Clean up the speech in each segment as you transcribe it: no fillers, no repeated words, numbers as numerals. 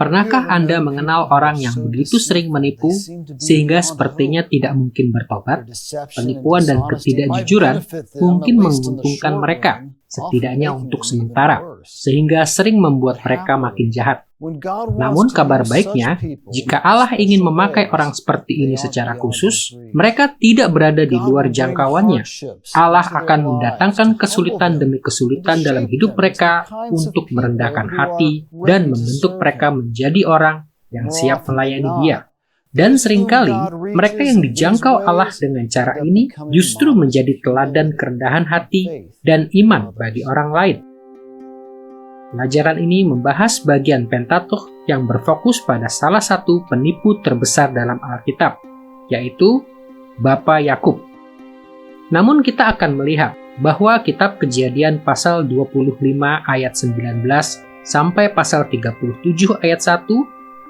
Pernahkah Anda mengenal orang yang begitu sering menipu sehingga sepertinya tidak mungkin bertobat? Penipuan dan ketidakjujuran mungkin menguntungkan mereka, setidaknya untuk sementara, sehingga sering membuat mereka makin jahat. Namun kabar baiknya, jika Allah ingin memakai orang seperti ini secara khusus, mereka tidak berada di luar jangkauannya. Allah akan mendatangkan kesulitan demi kesulitan dalam hidup mereka untuk merendahkan hati dan membentuk mereka menjadi orang yang siap melayani Dia. Dan seringkali, mereka yang dijangkau Allah dengan cara ini justru menjadi teladan kerendahan hati dan iman bagi orang lain. Pelajaran ini membahas bagian Pentateuch yang berfokus pada salah satu penipu terbesar dalam Alkitab, yaitu Bapa Yakub. Namun kita akan melihat bahwa kitab Kejadian pasal 25 ayat 19 sampai pasal 37 ayat 1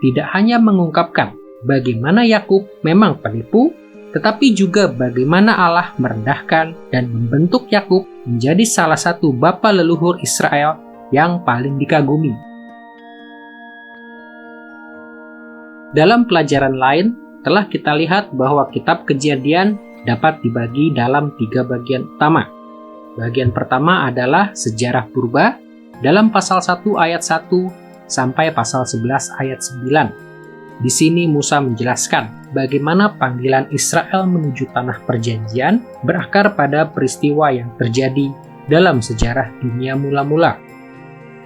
tidak hanya mengungkapkan bagaimana Yakub memang penipu, tetapi juga bagaimana Allah merendahkan dan membentuk Yakub menjadi salah satu bapa leluhur Israel yang paling dikagumi. Dalam pelajaran lain, telah kita lihat bahwa kitab Kejadian dapat dibagi dalam 3 bagian utama. Bagian pertama adalah sejarah purba dalam pasal 1 ayat 1 sampai pasal 11 ayat 9. Di sini Musa menjelaskan bagaimana panggilan Israel menuju tanah perjanjian berakar pada peristiwa yang terjadi dalam sejarah dunia mula-mula.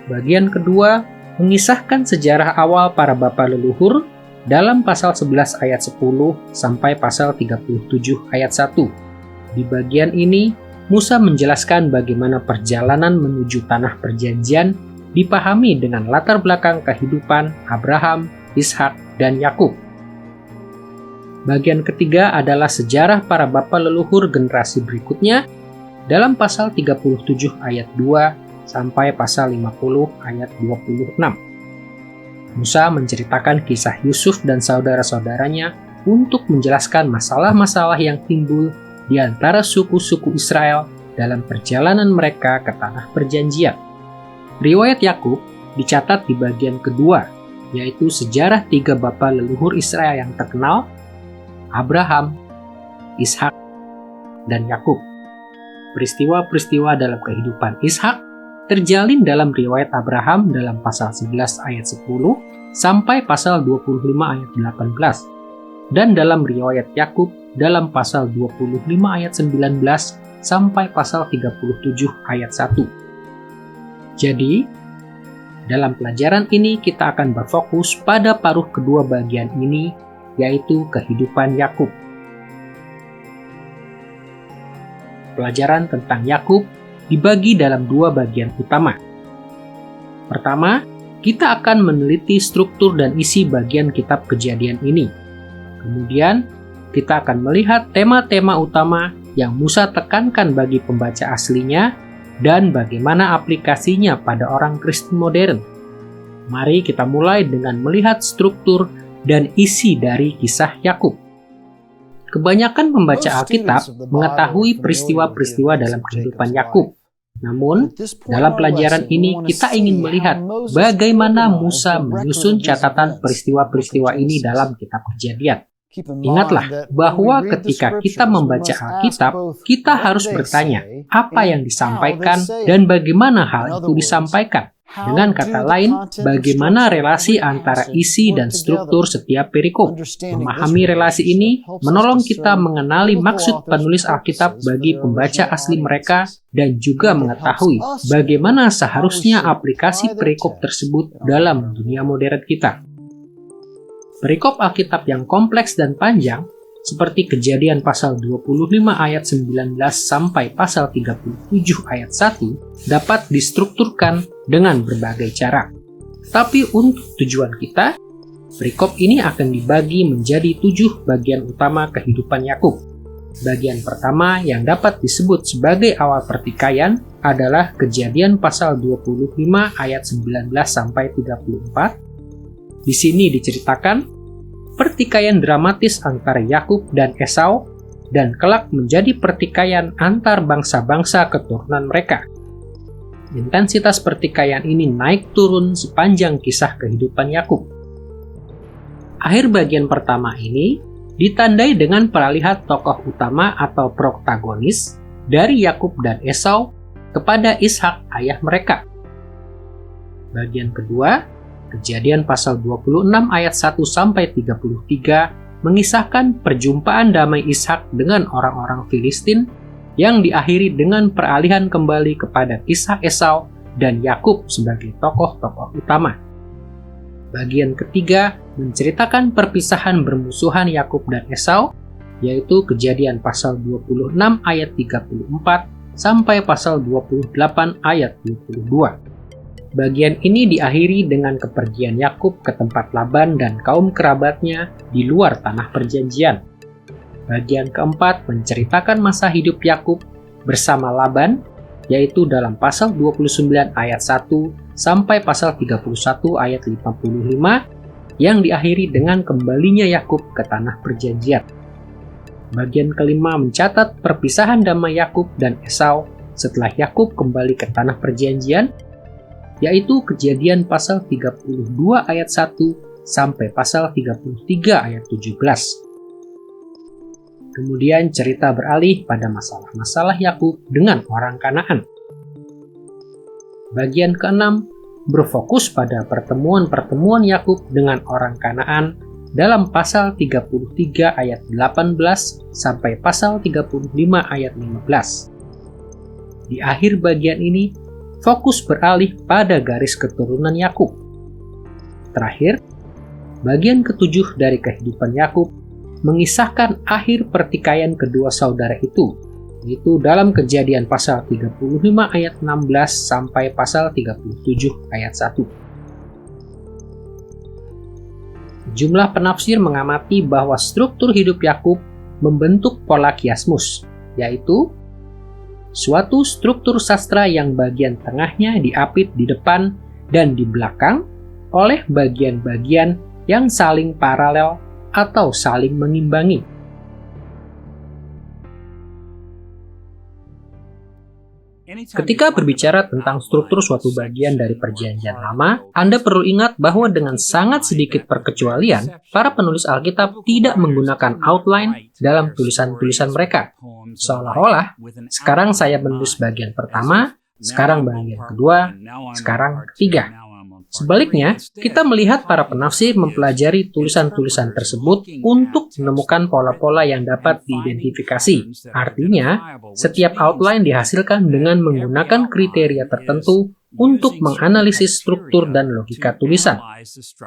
Bagian kedua mengisahkan sejarah awal para bapa leluhur dalam pasal 11 ayat 10 sampai pasal 37 ayat 1. Di bagian ini, Musa menjelaskan bagaimana perjalanan menuju tanah perjanjian dipahami dengan latar belakang kehidupan Abraham, Ishak, dan Yakub. Bagian ketiga adalah sejarah para bapa leluhur generasi berikutnya dalam pasal 37 ayat 2 sampai pasal 50 ayat 26. Musa menceritakan kisah Yusuf dan saudara-saudaranya untuk menjelaskan masalah-masalah yang timbul di antara suku-suku Israel dalam perjalanan mereka ke tanah perjanjian. Riwayat Yakub dicatat di bagian kedua, yaitu sejarah 3 bapa leluhur Israel yang terkenal, Abraham, Ishak, dan Yakub. Peristiwa-peristiwa dalam kehidupan Ishak terjalin dalam riwayat Abraham dalam pasal 11 ayat 10 sampai pasal 25 ayat 18, dan dalam riwayat Yakub dalam pasal 25 ayat 19 sampai pasal 37 ayat 1. Jadi, dalam pelajaran ini kita akan berfokus pada paruh kedua bagian ini, yaitu kehidupan Yakub. Pelajaran tentang Yakub dibagi dalam 2 bagian utama. Pertama, kita akan meneliti struktur dan isi bagian kitab Kejadian ini. Kemudian, kita akan melihat tema-tema utama yang Musa tekankan bagi pembaca aslinya dan bagaimana aplikasinya pada orang Kristen modern. Mari kita mulai dengan melihat struktur dan isi dari kisah Yakub. Kebanyakan pembaca Alkitab mengetahui peristiwa-peristiwa dalam kehidupan Yakub. Namun, dalam pelajaran ini kita ingin melihat bagaimana Musa menyusun catatan peristiwa-peristiwa ini dalam kitab Kejadian. Ingatlah bahwa ketika kita membaca Alkitab, kita harus bertanya apa yang disampaikan dan bagaimana hal itu disampaikan. Dengan kata lain, bagaimana relasi antara isi dan struktur setiap perikop. Memahami relasi ini menolong kita mengenali maksud penulis Alkitab bagi pembaca asli mereka dan juga mengetahui bagaimana seharusnya aplikasi perikop tersebut dalam dunia modern kita. Perikop Alkitab yang kompleks dan panjang seperti Kejadian pasal 25 ayat 19 sampai pasal 37 ayat 1 dapat distrukturkan dengan berbagai cara. Tapi untuk tujuan kita, perikop ini akan dibagi menjadi 7 bagian utama kehidupan Yakub. Bagian pertama yang dapat disebut sebagai awal pertikaian adalah Kejadian pasal 25 ayat 19 sampai 34. Di sini diceritakan pertikaian dramatis antara Yakub dan Esau, dan kelak menjadi pertikaian antar bangsa-bangsa keturunan mereka. Intensitas pertikaian ini naik turun sepanjang kisah kehidupan Yakub. Akhir bagian pertama ini ditandai dengan peralihan tokoh utama atau protagonis dari Yakub dan Esau kepada Ishak ayah mereka. Bagian kedua, Kejadian pasal 26 ayat 1 sampai 33 mengisahkan perjumpaan damai Ishak dengan orang-orang Filistin yang diakhiri dengan peralihan kembali kepada kisah Esau dan Yakub sebagai tokoh-tokoh utama. Bagian ketiga menceritakan perpisahan bermusuhan Yakub dan Esau, yaitu Kejadian pasal 26 ayat 34 sampai pasal 28 ayat 22. Bagian ini diakhiri dengan kepergian Yakub ke tempat Laban dan kaum kerabatnya di luar tanah perjanjian. Bagian keempat menceritakan masa hidup Yakub bersama Laban, yaitu dalam pasal 29 ayat 1 sampai pasal 31 ayat 55, yang diakhiri dengan kembalinya Yakub ke tanah perjanjian. Bagian kelima mencatat perpisahan damai Yakub dan Esau setelah Yakub kembali ke tanah perjanjian, yaitu Kejadian pasal 32 ayat 1 sampai pasal 33 ayat 17. Kemudian cerita beralih pada masalah-masalah Yakub dengan orang Kanaan. Bagian keenam berfokus pada pertemuan-pertemuan Yakub dengan orang Kanaan dalam pasal 33 ayat 18 sampai pasal 35 ayat 15. Di akhir bagian ini, fokus beralih pada garis keturunan Yakub. Terakhir, bagian ketujuh dari kehidupan Yakub mengisahkan akhir pertikaian kedua saudara itu, yaitu dalam Kejadian pasal 35 ayat 16 sampai pasal 37 ayat 1. Jumlah penafsir mengamati bahwa struktur hidup Yakub membentuk pola kiasmus, yaitu suatu struktur sastra yang bagian tengahnya diapit di depan dan di belakang oleh bagian-bagian yang saling paralel atau saling mengimbangi. Ketika berbicara tentang struktur suatu bagian dari Perjanjian Lama, Anda perlu ingat bahwa dengan sangat sedikit perkecualian, para penulis Alkitab tidak menggunakan outline dalam tulisan-tulisan mereka. Seolah-olah, sekarang saya menulis bagian pertama, sekarang bagian kedua, sekarang ketiga. Sebaliknya, kita melihat para penafsir mempelajari tulisan-tulisan tersebut untuk menemukan pola-pola yang dapat diidentifikasi. Artinya, setiap outline dihasilkan dengan menggunakan kriteria tertentu untuk menganalisis struktur dan logika tulisan.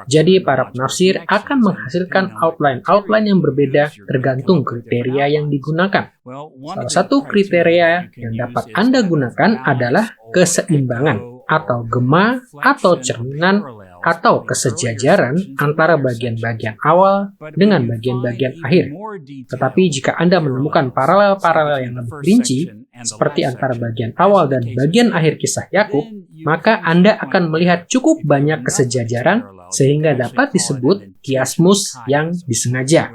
Jadi, para penafsir akan menghasilkan outline-outline yang berbeda tergantung kriteria yang digunakan. Salah satu kriteria yang dapat Anda gunakan adalah keseimbangan, atau gema, atau cerminan, atau kesejajaran antara bagian-bagian awal dengan bagian-bagian akhir. Tetapi jika Anda menemukan paralel-paralel yang lebih rinci, seperti antara bagian awal dan bagian akhir kisah Yakub, maka Anda akan melihat cukup banyak kesejajaran sehingga dapat disebut kiasmus yang disengaja.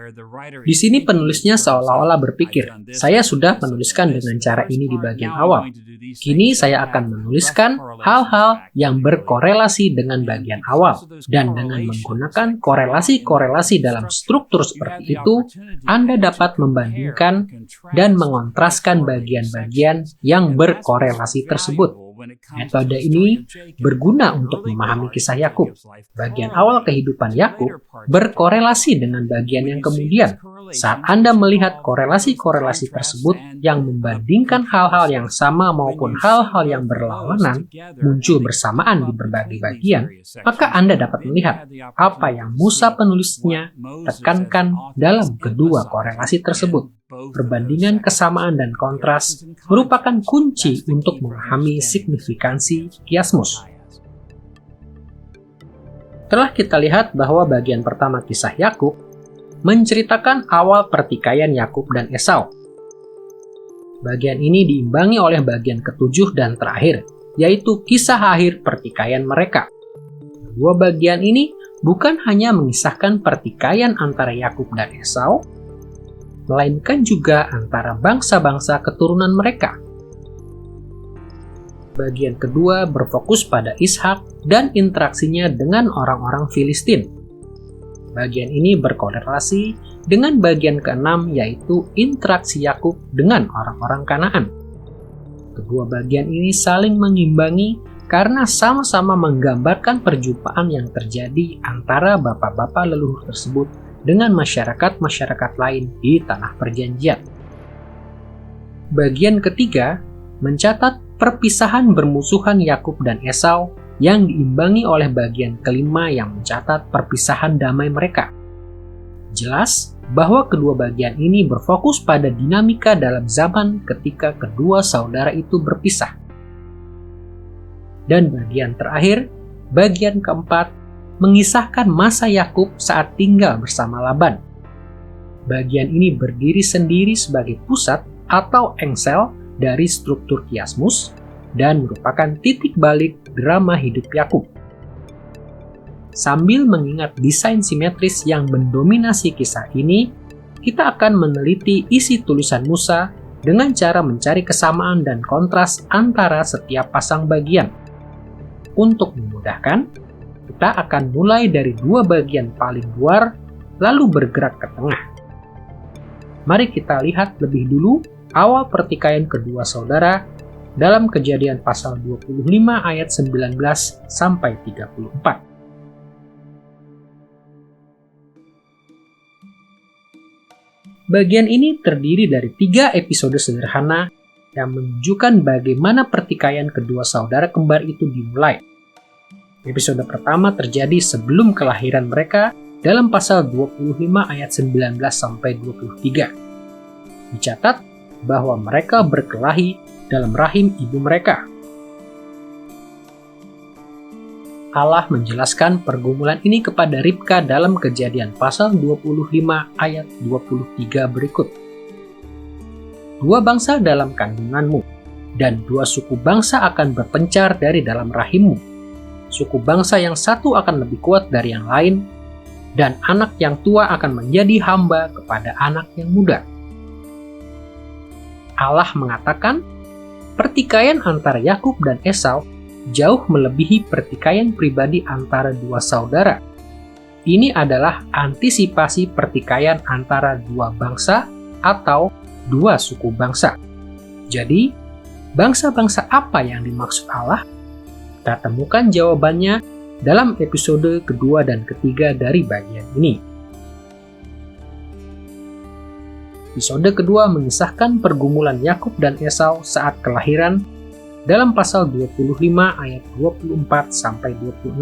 Di sini penulisnya seolah-olah berpikir, saya sudah menuliskan dengan cara ini di bagian awal. Kini saya akan menuliskan hal-hal yang berkorelasi dengan bagian awal. Dan dengan menggunakan korelasi-korelasi dalam struktur seperti itu, Anda dapat membandingkan dan mengontraskan bagian-bagian yang berkorelasi tersebut. Metode ini berguna untuk memahami kisah Yakub. Bagian awal kehidupan Yakub berkorelasi dengan bagian yang kemudian. Saat Anda melihat korelasi-korelasi tersebut yang membandingkan hal-hal yang sama maupun hal-hal yang berlawanan muncul bersamaan di berbagai bagian, maka Anda dapat melihat apa yang Musa penulisnya tekankan dalam kedua korelasi tersebut. Perbandingan kesamaan dan kontras merupakan kunci untuk memahami signifikansi kiasmus. Telah kita lihat bahwa bagian pertama kisah Yakub menceritakan awal pertikaian Yakub dan Esau. Bagian ini diimbangi oleh bagian ketujuh dan terakhir, yaitu kisah akhir pertikaian mereka. Kedua bagian ini bukan hanya mengisahkan pertikaian antara Yakub dan Esau, melainkan juga antara bangsa-bangsa keturunan mereka. Bagian kedua berfokus pada Ishak dan interaksinya dengan orang-orang Filistin. Bagian ini berkorelasi dengan bagian ke-6, yaitu interaksi Yakub dengan orang-orang Kanaan. Kedua bagian ini saling mengimbangi karena sama-sama menggambarkan perjumpaan yang terjadi antara bapak-bapak leluhur tersebut dengan masyarakat-masyarakat lain di Tanah Perjanjian. Bagian ketiga mencatat perpisahan bermusuhan Yakub dan Esau yang diimbangi oleh bagian kelima yang mencatat perpisahan damai mereka. Jelas bahwa kedua bagian ini berfokus pada dinamika dalam zaman ketika kedua saudara itu berpisah. Dan bagian terakhir, bagian keempat, mengisahkan masa Yakub saat tinggal bersama Laban. Bagian ini berdiri sendiri sebagai pusat atau engsel dari struktur kiasmus dan merupakan titik balik drama hidup Yakub. Sambil mengingat desain simetris yang mendominasi kisah ini, kita akan meneliti isi tulisan Musa dengan cara mencari kesamaan dan kontras antara setiap pasang bagian. Untuk memudahkan, kita akan mulai dari dua bagian paling luar, lalu bergerak ke tengah. Mari kita lihat lebih dulu awal pertikaian kedua saudara dalam Kejadian pasal 25 ayat 19 sampai 34. Bagian ini terdiri dari 3 episode sederhana yang menunjukkan bagaimana pertikaian kedua saudara kembar itu dimulai. Episode pertama terjadi sebelum kelahiran mereka dalam pasal 25 ayat 19 sampai 23. Dicatat bahwa mereka berkelahi dalam rahim ibu mereka. Allah menjelaskan pergumulan ini kepada Ribka dalam Kejadian pasal 25 ayat 23 berikut. Dua bangsa dalam kandunganmu, dan dua suku bangsa akan berpencar dari dalam rahimmu. Suku bangsa yang satu akan lebih kuat dari yang lain, dan anak yang tua akan menjadi hamba kepada anak yang muda. Allah mengatakan, pertikaian antara Yakub dan Esau jauh melebihi pertikaian pribadi antara dua saudara. Ini adalah antisipasi pertikaian antara dua bangsa atau dua suku bangsa. Jadi, bangsa-bangsa apa yang dimaksud Allah? Kita temukan jawabannya dalam episode kedua dan ketiga dari bagian ini. Episode kedua mengisahkan pergumulan Yakub dan Esau saat kelahiran dalam pasal 25 ayat 24 sampai 26.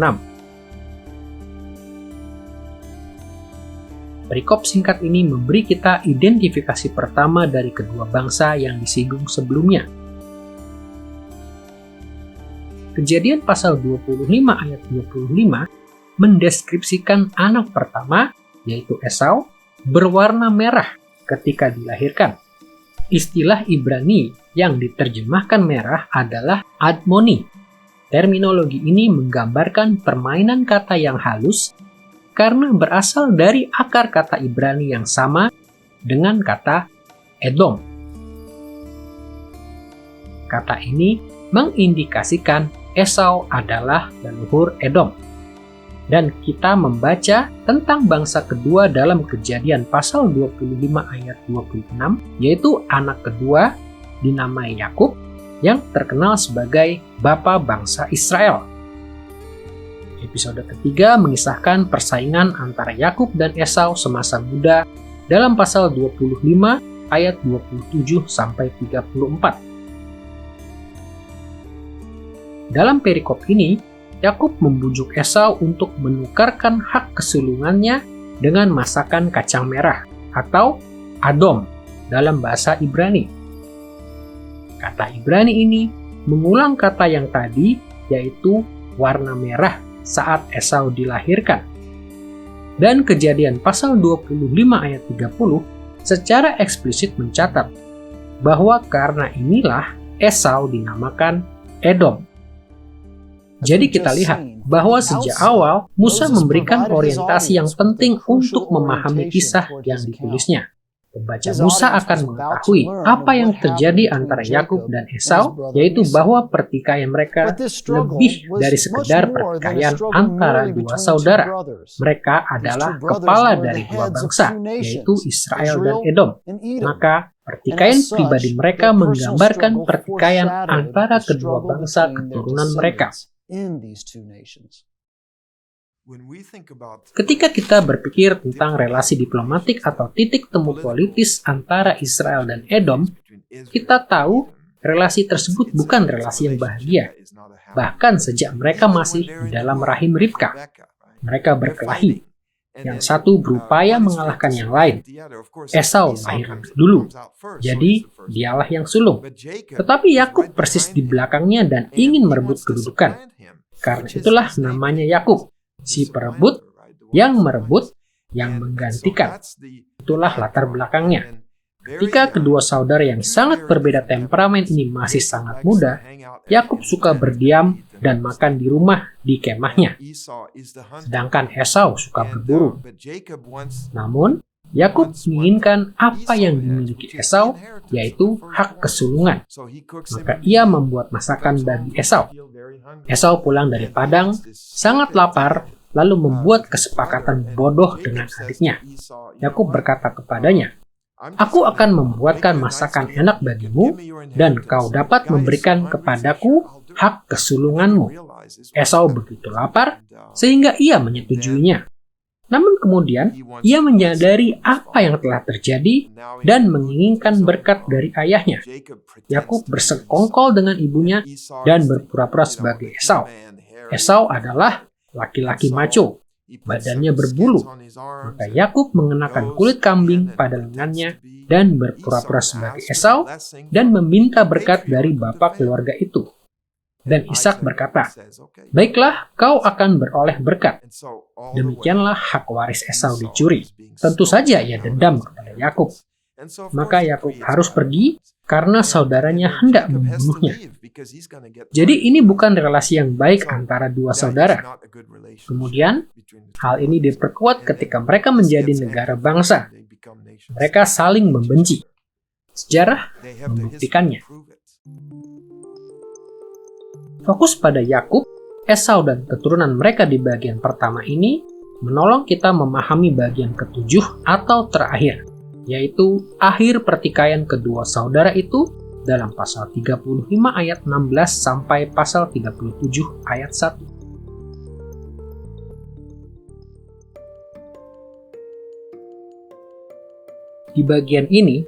Perikop singkat ini memberi kita identifikasi pertama dari kedua bangsa yang disinggung sebelumnya. Kejadian pasal 25 ayat 25 mendeskripsikan anak pertama, yaitu Esau, berwarna merah ketika dilahirkan. Istilah Ibrani yang diterjemahkan merah adalah admoni. Terminologi ini menggambarkan permainan kata yang halus karena berasal dari akar kata Ibrani yang sama dengan kata Edom. Kata ini mengindikasikan Esau adalah leluhur Edom. Dan kita membaca tentang bangsa kedua dalam Kejadian pasal 25 ayat 26, yaitu anak kedua dinamai Yakub yang terkenal sebagai bapa bangsa Israel. Episode ketiga mengisahkan persaingan antara Yakub dan Esau semasa muda dalam pasal 25 ayat 27 sampai 34. Dalam perikop ini, Yakub membujuk Esau untuk menukarkan hak kesulungannya dengan masakan kacang merah atau adom dalam bahasa Ibrani. Kata Ibrani ini mengulang kata yang tadi, yaitu warna merah saat Esau dilahirkan. Dan Kejadian pasal 25 ayat 30 secara eksplisit mencatat bahwa karena inilah Esau dinamakan Edom. Jadi kita lihat bahwa sejak awal Musa memberikan orientasi yang penting untuk memahami kisah yang ditulisnya. Pembaca Musa akan mengetahui apa yang terjadi antara Yakub dan Esau, yaitu bahwa pertikaian mereka lebih dari sekedar pertikaian antara dua saudara. Mereka adalah kepala dari dua bangsa, yaitu Israel dan Edom. Maka pertikaian pribadi mereka menggambarkan pertikaian antara kedua bangsa keturunan mereka. Ketika kita berpikir tentang relasi diplomatik atau titik temu politis antara Israel dan Edom, kita tahu relasi tersebut bukan relasi yang bahagia. Bahkan sejak mereka masih di dalam rahim Ribka, mereka berkelahi. Yang satu berupaya mengalahkan yang lain. Esau lahir dulu, jadi dialah yang sulung. Tetapi Yakub persis di belakangnya dan ingin merebut kedudukan. Karena itulah namanya Yakub. Si perebut, yang merebut, yang menggantikan. Itulah latar belakangnya. Ketika kedua saudara yang sangat berbeda temperamen ini masih sangat muda, Yakub suka berdiam dan makan di rumah di kemahnya. Sedangkan Esau suka berburu. Namun, Yakub menginginkan apa yang dimiliki Esau, yaitu hak kesulungan. Maka ia membuat masakan bagi Esau. Esau pulang dari padang, sangat lapar, lalu membuat kesepakatan bodoh dengan adiknya. Yakub berkata kepadanya, "Aku akan membuatkan masakan enak bagimu, dan kau dapat memberikan kepadaku hak kesulunganmu." Esau begitu lapar, sehingga ia menyetujuinya. Namun kemudian, ia menyadari apa yang telah terjadi dan menginginkan berkat dari ayahnya. Yakub bersekongkol dengan ibunya dan berpura-pura sebagai Esau. Esau adalah laki-laki maco, badannya berbulu. Maka Yakub mengenakan kulit kambing pada lengannya dan berpura-pura sebagai Esau dan meminta berkat dari bapak keluarga itu. Dan Ishak berkata, "Baiklah, kau akan beroleh berkat." Demikianlah hak waris Esau dicuri. Tentu saja ia dendam kepada Yakub. Maka Yakub harus pergi karena saudaranya hendak membunuhnya. Jadi ini bukan relasi yang baik antara dua saudara. Kemudian, hal ini diperkuat ketika mereka menjadi negara bangsa. Mereka saling membenci. Sejarah membuktikannya. Fokus pada Yakub, Esau dan keturunan mereka di bagian pertama ini menolong kita memahami bagian ketujuh atau terakhir, yaitu akhir pertikaian kedua saudara itu dalam pasal 35 ayat 16 sampai pasal 37 ayat 1. Di bagian ini,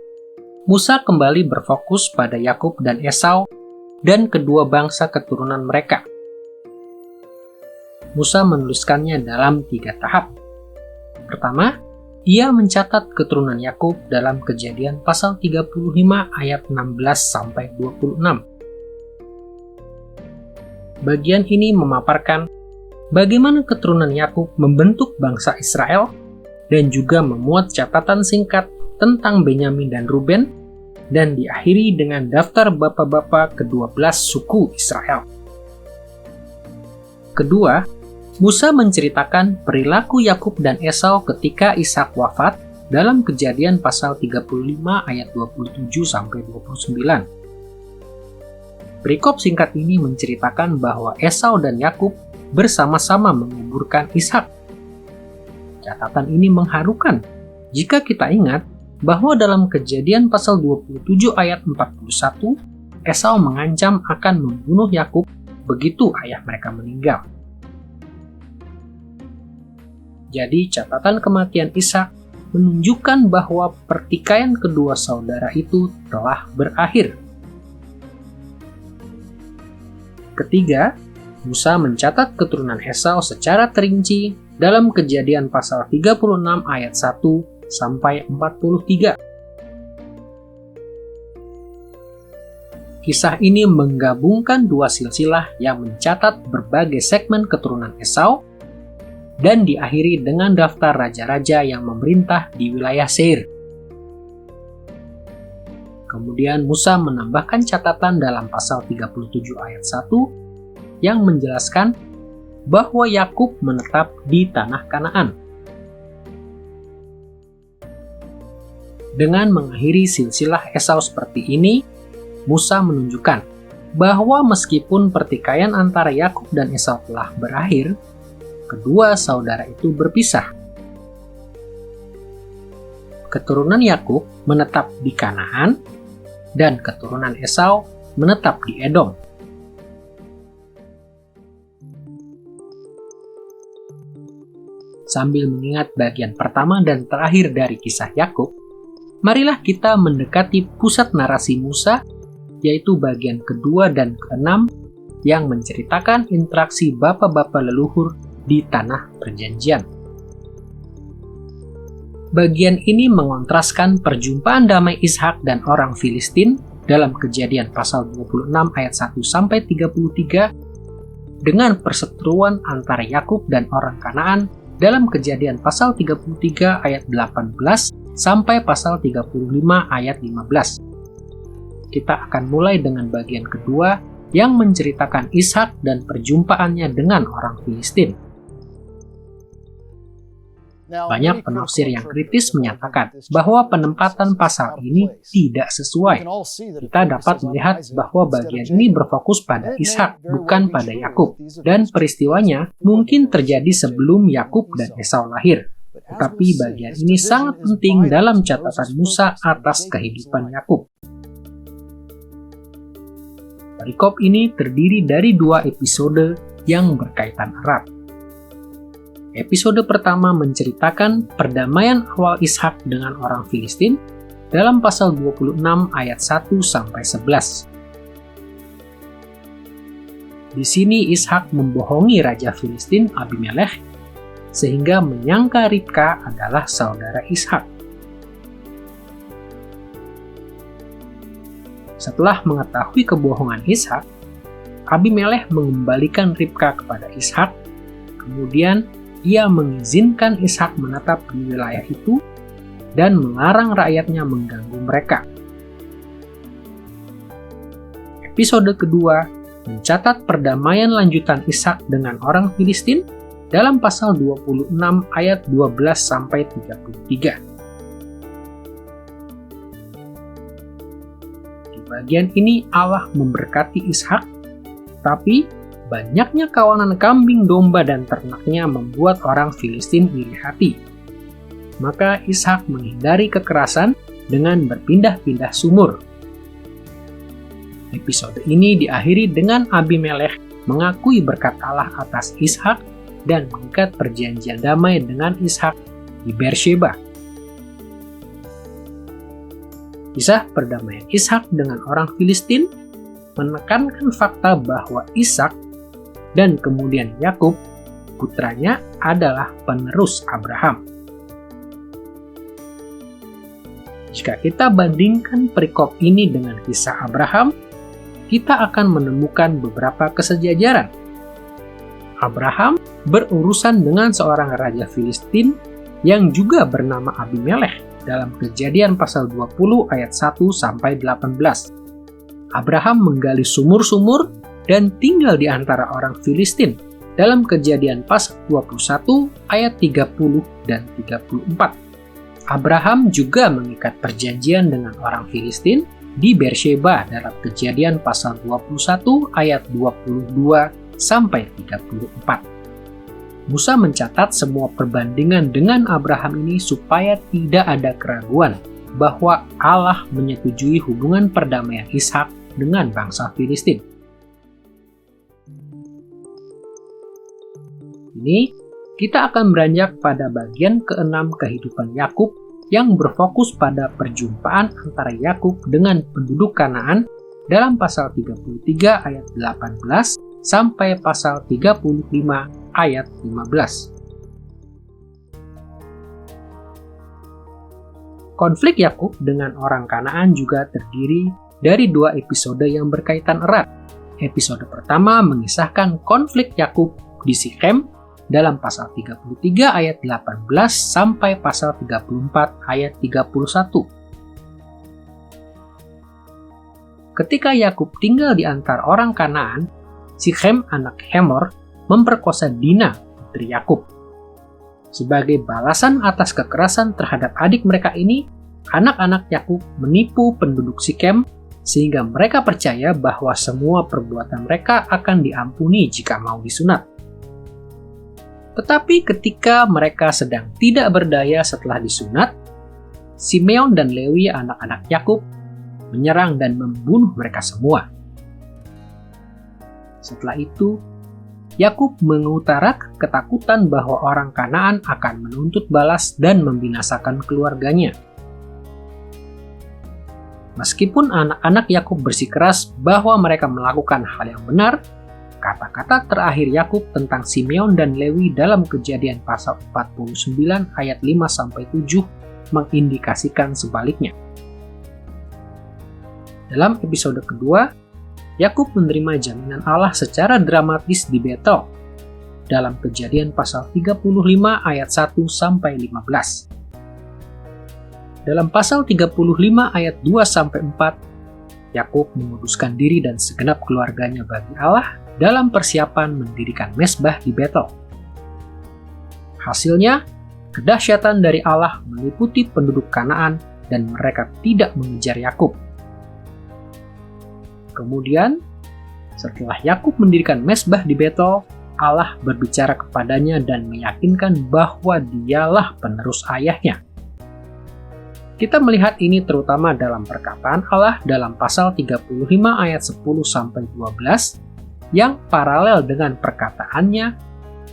Musa kembali berfokus pada Yakub dan Esau dan kedua bangsa keturunan mereka. Musa menuliskannya dalam 3 tahap. Pertama, ia mencatat keturunan Yakub dalam Kejadian pasal 35 ayat 16-26. Bagian ini memaparkan bagaimana keturunan Yakub membentuk bangsa Israel dan juga memuat catatan singkat tentang Benyamin dan Ruben, dan diakhiri dengan daftar bapak-bapak ke-12 suku Israel. Kedua, Musa menceritakan perilaku Yakub dan Esau ketika Ishak wafat dalam Kejadian pasal 35 ayat 27-29. Perikop singkat ini menceritakan bahwa Esau dan Yakub bersama-sama menguburkan Ishak. Catatan ini mengharukan jika kita ingat bahwa dalam Kejadian pasal 27 ayat 41, Esau mengancam akan membunuh Yakub begitu ayah mereka meninggal. Jadi catatan kematian Ishak menunjukkan bahwa pertikaian kedua saudara itu telah berakhir. Ketiga, Musa mencatat keturunan Esau secara terinci dalam Kejadian pasal 36 ayat 1 sampai 43. Kisah ini menggabungkan dua silsilah yang mencatat berbagai segmen keturunan Esau dan diakhiri dengan daftar raja-raja yang memerintah di wilayah Seir. Kemudian Musa menambahkan catatan dalam pasal 37 ayat 1 yang menjelaskan bahwa Yakub menetap di tanah Kanaan. Dengan mengakhiri silsilah Esau seperti ini, Musa menunjukkan bahwa meskipun pertikaian antara Yakub dan Esau telah berakhir, kedua saudara itu berpisah. Keturunan Yakub menetap di Kanaan, dan keturunan Esau menetap di Edom. Sambil mengingat bagian pertama dan terakhir dari kisah Yakub, marilah kita mendekati pusat narasi Musa, yaitu bagian kedua dan keenam yang menceritakan interaksi bapa-bapa leluhur di tanah perjanjian. Bagian ini mengontraskan perjumpaan damai Ishak dan orang Filistin dalam Kejadian pasal 26 ayat 1 sampai 33 dengan perseteruan antara Yakub dan orang Kanaan dalam Kejadian pasal 33 ayat 18 sampai pasal 35 ayat 15. Kita akan mulai dengan bagian kedua yang menceritakan Ishak dan perjumpaannya dengan orang Filistin. Banyak penafsir yang kritis menyatakan bahwa penempatan pasal ini tidak sesuai. Kita dapat melihat bahwa bagian ini berfokus pada Ishak, bukan pada Yakub, dan peristiwanya mungkin terjadi sebelum Yakub dan Esau lahir. Tetapi bagian ini sangat penting dalam catatan Musa atas kehidupan Yakub. Perikop ini terdiri dari 2 episode yang berkaitan erat. Episode pertama menceritakan perdamaian awal Ishak dengan orang Filistin dalam pasal 26 ayat 1 sampai 11. Di sini Ishak membohongi raja Filistin Abimelekh sehingga menyangka Ribka adalah saudara Ishak. Setelah mengetahui kebohongan Ishak, Abimelekh mengembalikan Ribka kepada Ishak. Kemudian ia mengizinkan Ishak menetap di wilayah itu dan melarang rakyatnya mengganggu mereka. Episode kedua mencatat perdamaian lanjutan Ishak dengan orang Filistin dalam pasal 26 ayat 12 sampai 33. Di bagian ini Allah memberkati Ishak, tapi banyaknya kawanan kambing, domba, dan ternaknya membuat orang Filistin iri hati. Maka Ishak menghindari kekerasan dengan berpindah-pindah sumur. Episode ini diakhiri dengan Abimelekh mengakui berkat Allah atas Ishak dan mengikat perjanjian damai dengan Ishak di Beersheba. Kisah perdamaian Ishak dengan orang Filistin menekankan fakta bahwa Ishak dan kemudian Yakub, putranya, adalah penerus Abraham. Jika kita bandingkan perikop ini dengan kisah Abraham, kita akan menemukan beberapa kesejajaran. Abraham berurusan dengan seorang raja Filistin yang juga bernama Abimelekh dalam Kejadian pasal 20 ayat 1 sampai 18. Abraham menggali sumur-sumur dan tinggal di antara orang Filistin dalam Kejadian pasal 21 ayat 30 dan 34. Abraham juga mengikat perjanjian dengan orang Filistin di Beersheba dalam Kejadian pasal 21 ayat 22 sampai 34. Musa mencatat semua perbandingan dengan Abraham ini supaya tidak ada keraguan bahwa Allah menyetujui hubungan perdamaian Ishak dengan bangsa Filistin. Ini, kita akan beranjak pada bagian ke-6 kehidupan Yakub yang berfokus pada perjumpaan antara Yakub dengan penduduk Kanaan dalam pasal 33 ayat 18 sampai pasal 35 ayat 15. Konflik Yakub dengan orang Kanaan juga terdiri dari 2 episode yang berkaitan erat. Episode pertama mengisahkan konflik Yakub di Sikhem dalam pasal 33 ayat 18 sampai pasal 34 ayat 31. Ketika Yakub tinggal di antara orang Kanaan, Sikhem anak Hemor memperkosa Dina, putri Yakub. Sebagai balasan atas kekerasan terhadap adik mereka ini, anak-anak Yakub menipu penduduk Sikem sehingga mereka percaya bahwa semua perbuatan mereka akan diampuni jika mau disunat. Tetapi ketika mereka sedang tidak berdaya setelah disunat, Simeon dan Lewi anak-anak Yakub menyerang dan membunuh mereka semua. Setelah itu, Yakub mengutarakan ketakutan bahwa orang Kanaan akan menuntut balas dan membinasakan keluarganya. Meskipun anak-anak Yakub bersikeras bahwa mereka melakukan hal yang benar, kata-kata terakhir Yakub tentang Simeon dan Lewi dalam Kejadian pasal 49 ayat 5-7 mengindikasikan sebaliknya. Dalam episode kedua, Yakub menerima jaminan Allah secara dramatis di Betel dalam Kejadian pasal 35 ayat 1-15. Dalam pasal 35 ayat 2-4, Yakub menguduskan diri dan segenap keluarganya bagi Allah dalam persiapan mendirikan mezbah di Betel. Hasilnya, kedahsyatan dari Allah meliputi penduduk Kanaan dan mereka tidak mengejar Yakub. Kemudian, setelah Yakub mendirikan mezbah di Betel, Allah berbicara kepadanya dan meyakinkan bahwa dialah penerus ayahnya. Kita melihat ini terutama dalam perkataan Allah dalam pasal 35 ayat 10-12 yang paralel dengan perkataannya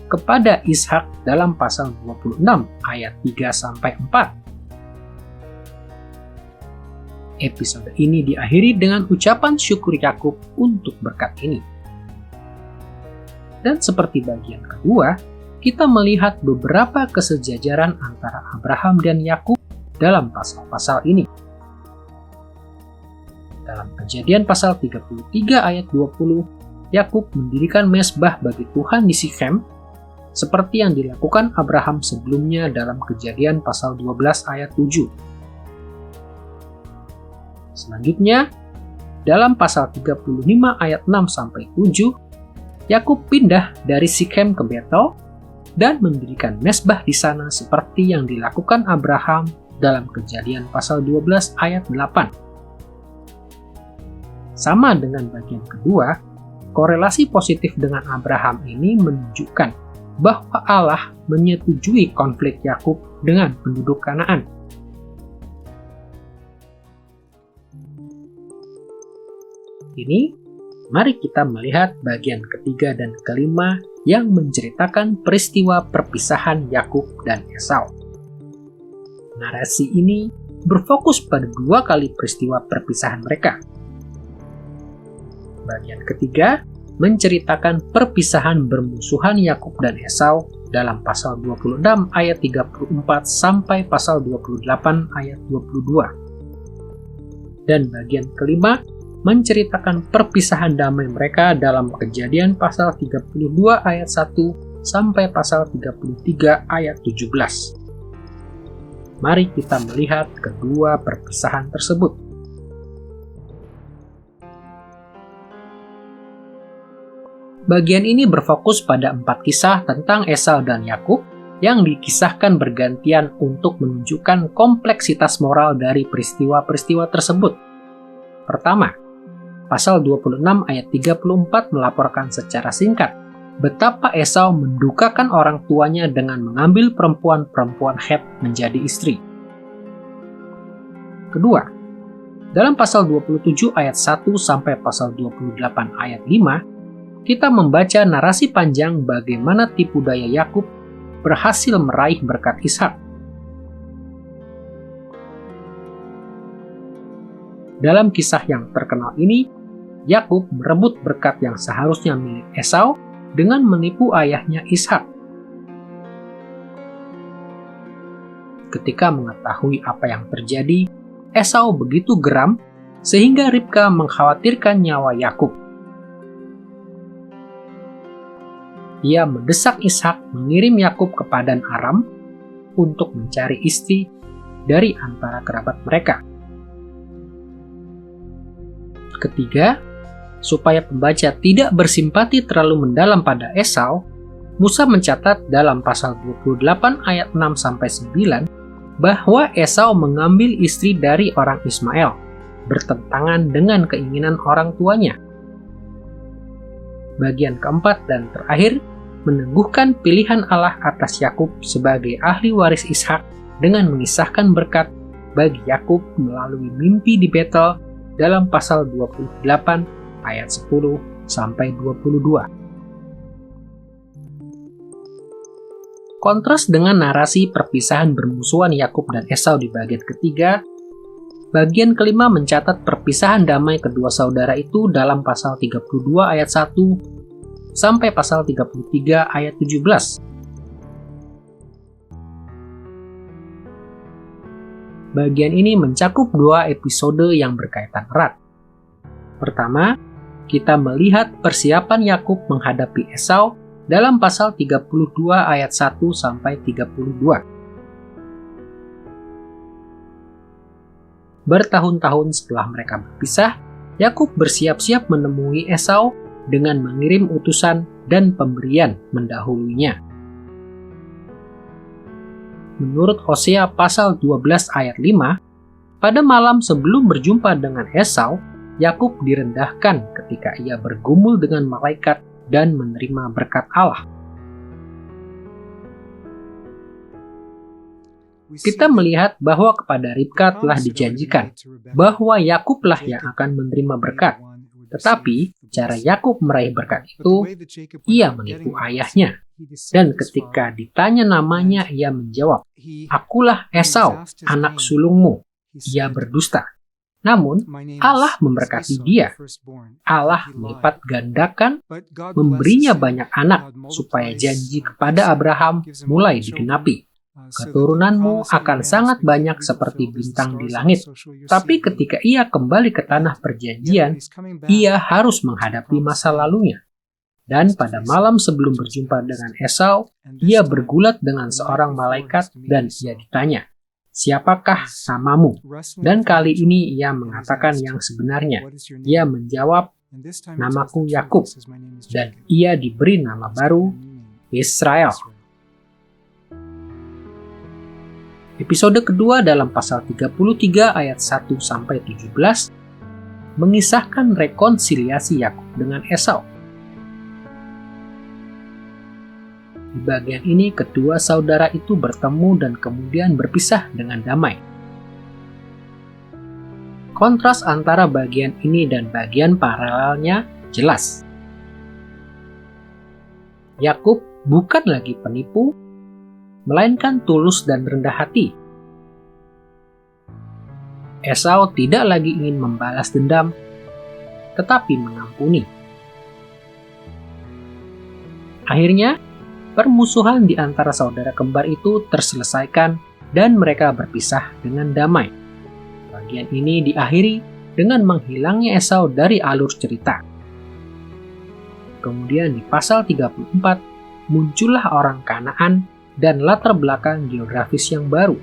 kepada Ishak dalam pasal 26 ayat 3-4. Episode ini diakhiri dengan ucapan syukur Yakub untuk berkat ini. Dan seperti bagian kedua, kita melihat beberapa kesejajaran antara Abraham dan Yakub dalam pasal-pasal ini. Dalam Kejadian pasal 33 ayat 20, Yakub mendirikan mezbah bagi Tuhan di Sikem, seperti yang dilakukan Abraham sebelumnya dalam Kejadian pasal 12 ayat 7. Selanjutnya, dalam pasal 35 ayat 6-7, Yakub pindah dari Sikem ke Betel dan mendirikan mezbah di sana seperti yang dilakukan Abraham dalam Kejadian pasal 12 ayat 8. Sama dengan bagian kedua, korelasi positif dengan Abraham ini menunjukkan bahwa Allah menyetujui konflik Yakub dengan penduduk Kanaan. Ini, mari kita melihat bagian ketiga dan kelima yang menceritakan peristiwa perpisahan Yakub dan Esau. Narasi ini berfokus pada dua kali peristiwa perpisahan mereka. Bagian ketiga menceritakan perpisahan bermusuhan Yakub dan Esau dalam pasal 26 ayat 34 sampai pasal 28 ayat 22. Dan bagian kelima menceritakan perpisahan damai mereka dalam Kejadian pasal 32 ayat 1 sampai pasal 33 ayat 17. Mari kita melihat kedua perpisahan tersebut. Bagian ini berfokus pada 4 kisah tentang Esau dan Yakub yang dikisahkan bergantian untuk menunjukkan kompleksitas moral dari peristiwa-peristiwa tersebut. Pertama, pasal 26 ayat 34 melaporkan secara singkat betapa Esau mendukakan orang tuanya dengan mengambil perempuan-perempuan Het menjadi istri. Kedua, dalam pasal 27 ayat 1 sampai pasal 28 ayat 5, kita membaca narasi panjang bagaimana tipu daya Yakub berhasil meraih berkat Ishak. Dalam kisah yang terkenal ini, Yakub merebut berkat yang seharusnya milik Esau dengan menipu ayahnya Ishak. Ketika mengetahui apa yang terjadi, Esau begitu geram sehingga Ribka mengkhawatirkan nyawa Yakub. Ia mendesak Ishak mengirim Yakub ke Padan Aram untuk mencari istri dari antara kerabat mereka. Ketiga, supaya pembaca tidak bersimpati terlalu mendalam pada Esau, Musa mencatat dalam pasal 28 ayat 6-9 bahwa Esau mengambil istri dari orang Ismail, bertentangan dengan keinginan orang tuanya. Bagian keempat dan terakhir meneguhkan pilihan Allah atas Yakub sebagai ahli waris Ishak dengan mengisahkan berkat bagi Yakub melalui mimpi di Betel dalam pasal 28 ayat 10 sampai 22. Kontras dengan narasi perpisahan bermusuhan Yakub dan Esau di bagian ketiga, bagian kelima mencatat perpisahan damai kedua saudara itu dalam pasal 32 ayat 1 sampai pasal 33 ayat 17. Bagian ini mencakup dua episode yang berkaitan erat. Pertama, kita melihat persiapan Yakub menghadapi Esau dalam pasal 32 ayat 1 sampai 32. Bertahun-tahun setelah mereka berpisah, Yakub bersiap-siap menemui Esau dengan mengirim utusan dan pemberian mendahulunya. Menurut Hosea pasal 12 ayat 5, pada malam sebelum berjumpa dengan Esau, Yakub direndahkan ketika ia bergumul dengan malaikat dan menerima berkat Allah. Kita melihat bahwa kepada Ribka telah dijanjikan bahwa Yakublah yang akan menerima berkat. Tetapi, cara Yakub meraih berkat itu, ia menipu ayahnya. Dan ketika ditanya namanya, ia menjawab, "Akulah Esau, anak sulungmu." Ia berdusta. Namun, Allah memberkati dia. Allah melipat gandakan, memberinya banyak anak, supaya janji kepada Abraham mulai digenapi. Keturunanmu akan sangat banyak seperti bintang di langit. Tapi ketika ia kembali ke tanah perjanjian, ia harus menghadapi masa lalunya. Dan pada malam sebelum berjumpa dengan Esau, ia bergulat dengan seorang malaikat dan ia ditanya, "Siapakah namamu?" Dan kali ini ia mengatakan yang sebenarnya. Ia menjawab, "Namaku Yakub." Dan ia diberi nama baru, Israel. Episode kedua dalam pasal 33 ayat 1 sampai 17 mengisahkan rekonsiliasi Yakub dengan Esau. Di bagian ini kedua saudara itu bertemu dan kemudian berpisah dengan damai. Kontras antara bagian ini dan bagian paralelnya jelas. Yakub bukan lagi penipu, melainkan tulus dan rendah hati. Esau tidak lagi ingin membalas dendam, tetapi mengampuni. Akhirnya, permusuhan di antara saudara kembar itu terselesaikan dan mereka berpisah dengan damai. Bagian ini diakhiri dengan menghilangnya Esau dari alur cerita. Kemudian di pasal 34, muncullah orang Kanaan dan latar belakang geografis yang baru.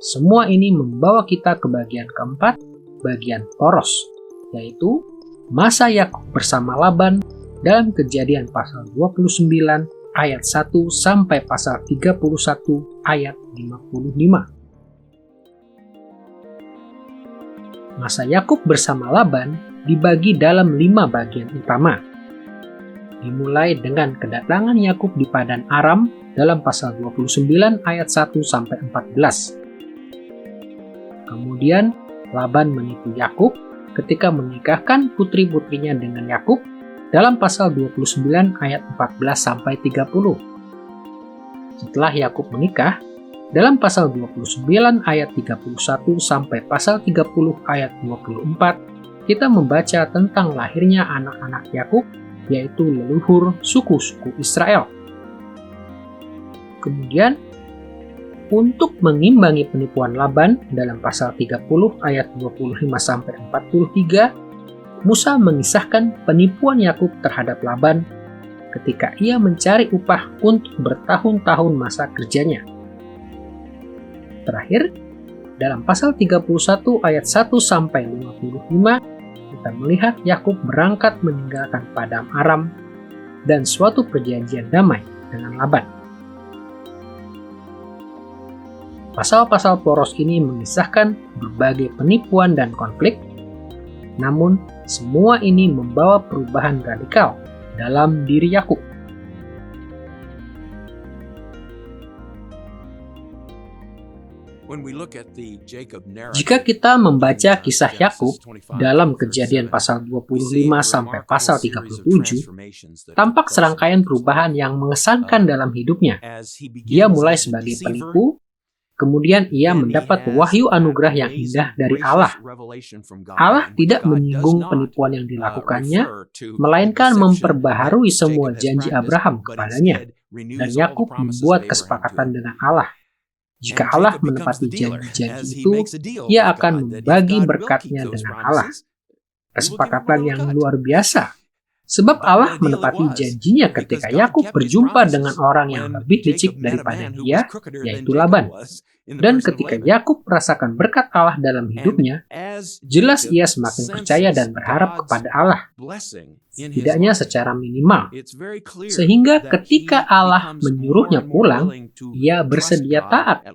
Semua ini membawa kita ke bagian keempat, bagian poros, yaitu masa Yakub bersama Laban dalam Kejadian pasal 29 ayat 1 sampai pasal 31 ayat 55. Masa Yakub bersama Laban dibagi dalam 5 bagian utama. Dimulai dengan kedatangan Yakub di Padan Aram dalam pasal 29 ayat 1 sampai 14. Kemudian Laban menipu Yakub ketika menikahkan putri-putrinya dengan Yakub dalam pasal 29 ayat 14 sampai 30. Setelah Yakub menikah, dalam pasal 29 ayat 31 sampai pasal 30 ayat 24, kita membaca tentang lahirnya anak-anak Yakub, yaitu leluhur suku-suku Israel. Kemudian, untuk mengimbangi penipuan Laban dalam pasal 30 ayat 25 sampai 43, Musa mengisahkan penipuan Yakub terhadap Laban ketika ia mencari upah untuk bertahun-tahun masa kerjanya. Terakhir, dalam pasal 31 ayat 1 sampai 55, kita melihat Yakub berangkat meninggalkan Padam Aram dan suatu perjanjian damai dengan Laban. Pasal-pasal poros ini mengisahkan berbagai penipuan dan konflik, namun semua ini membawa perubahan radikal dalam diri Yakub. Jika kita membaca kisah Yakub dalam Kejadian pasal 25 sampai pasal 37, tampak serangkaian perubahan yang mengesankan dalam hidupnya. Dia mulai sebagai penipu, kemudian ia mendapat wahyu anugerah yang indah dari Allah. Allah tidak menyinggung penipuan yang dilakukannya, melainkan memperbaharui semua janji Abraham kepadanya, dan Yakub membuat kesepakatan dengan Allah. Jika Allah menepati janji-janji itu, ia akan membagi berkat-Nya dengan Allah. Kesepakatan yang luar biasa, sebab Allah menepati janjinya ketika Yakub berjumpa dengan orang yang lebih licik daripada dia, yaitu Laban. Dan ketika Yakub merasakan berkat Allah dalam hidupnya, jelas ia semakin percaya dan berharap kepada Allah, setidaknya secara minimal. Sehingga ketika Allah menyuruhnya pulang, ia bersedia taat.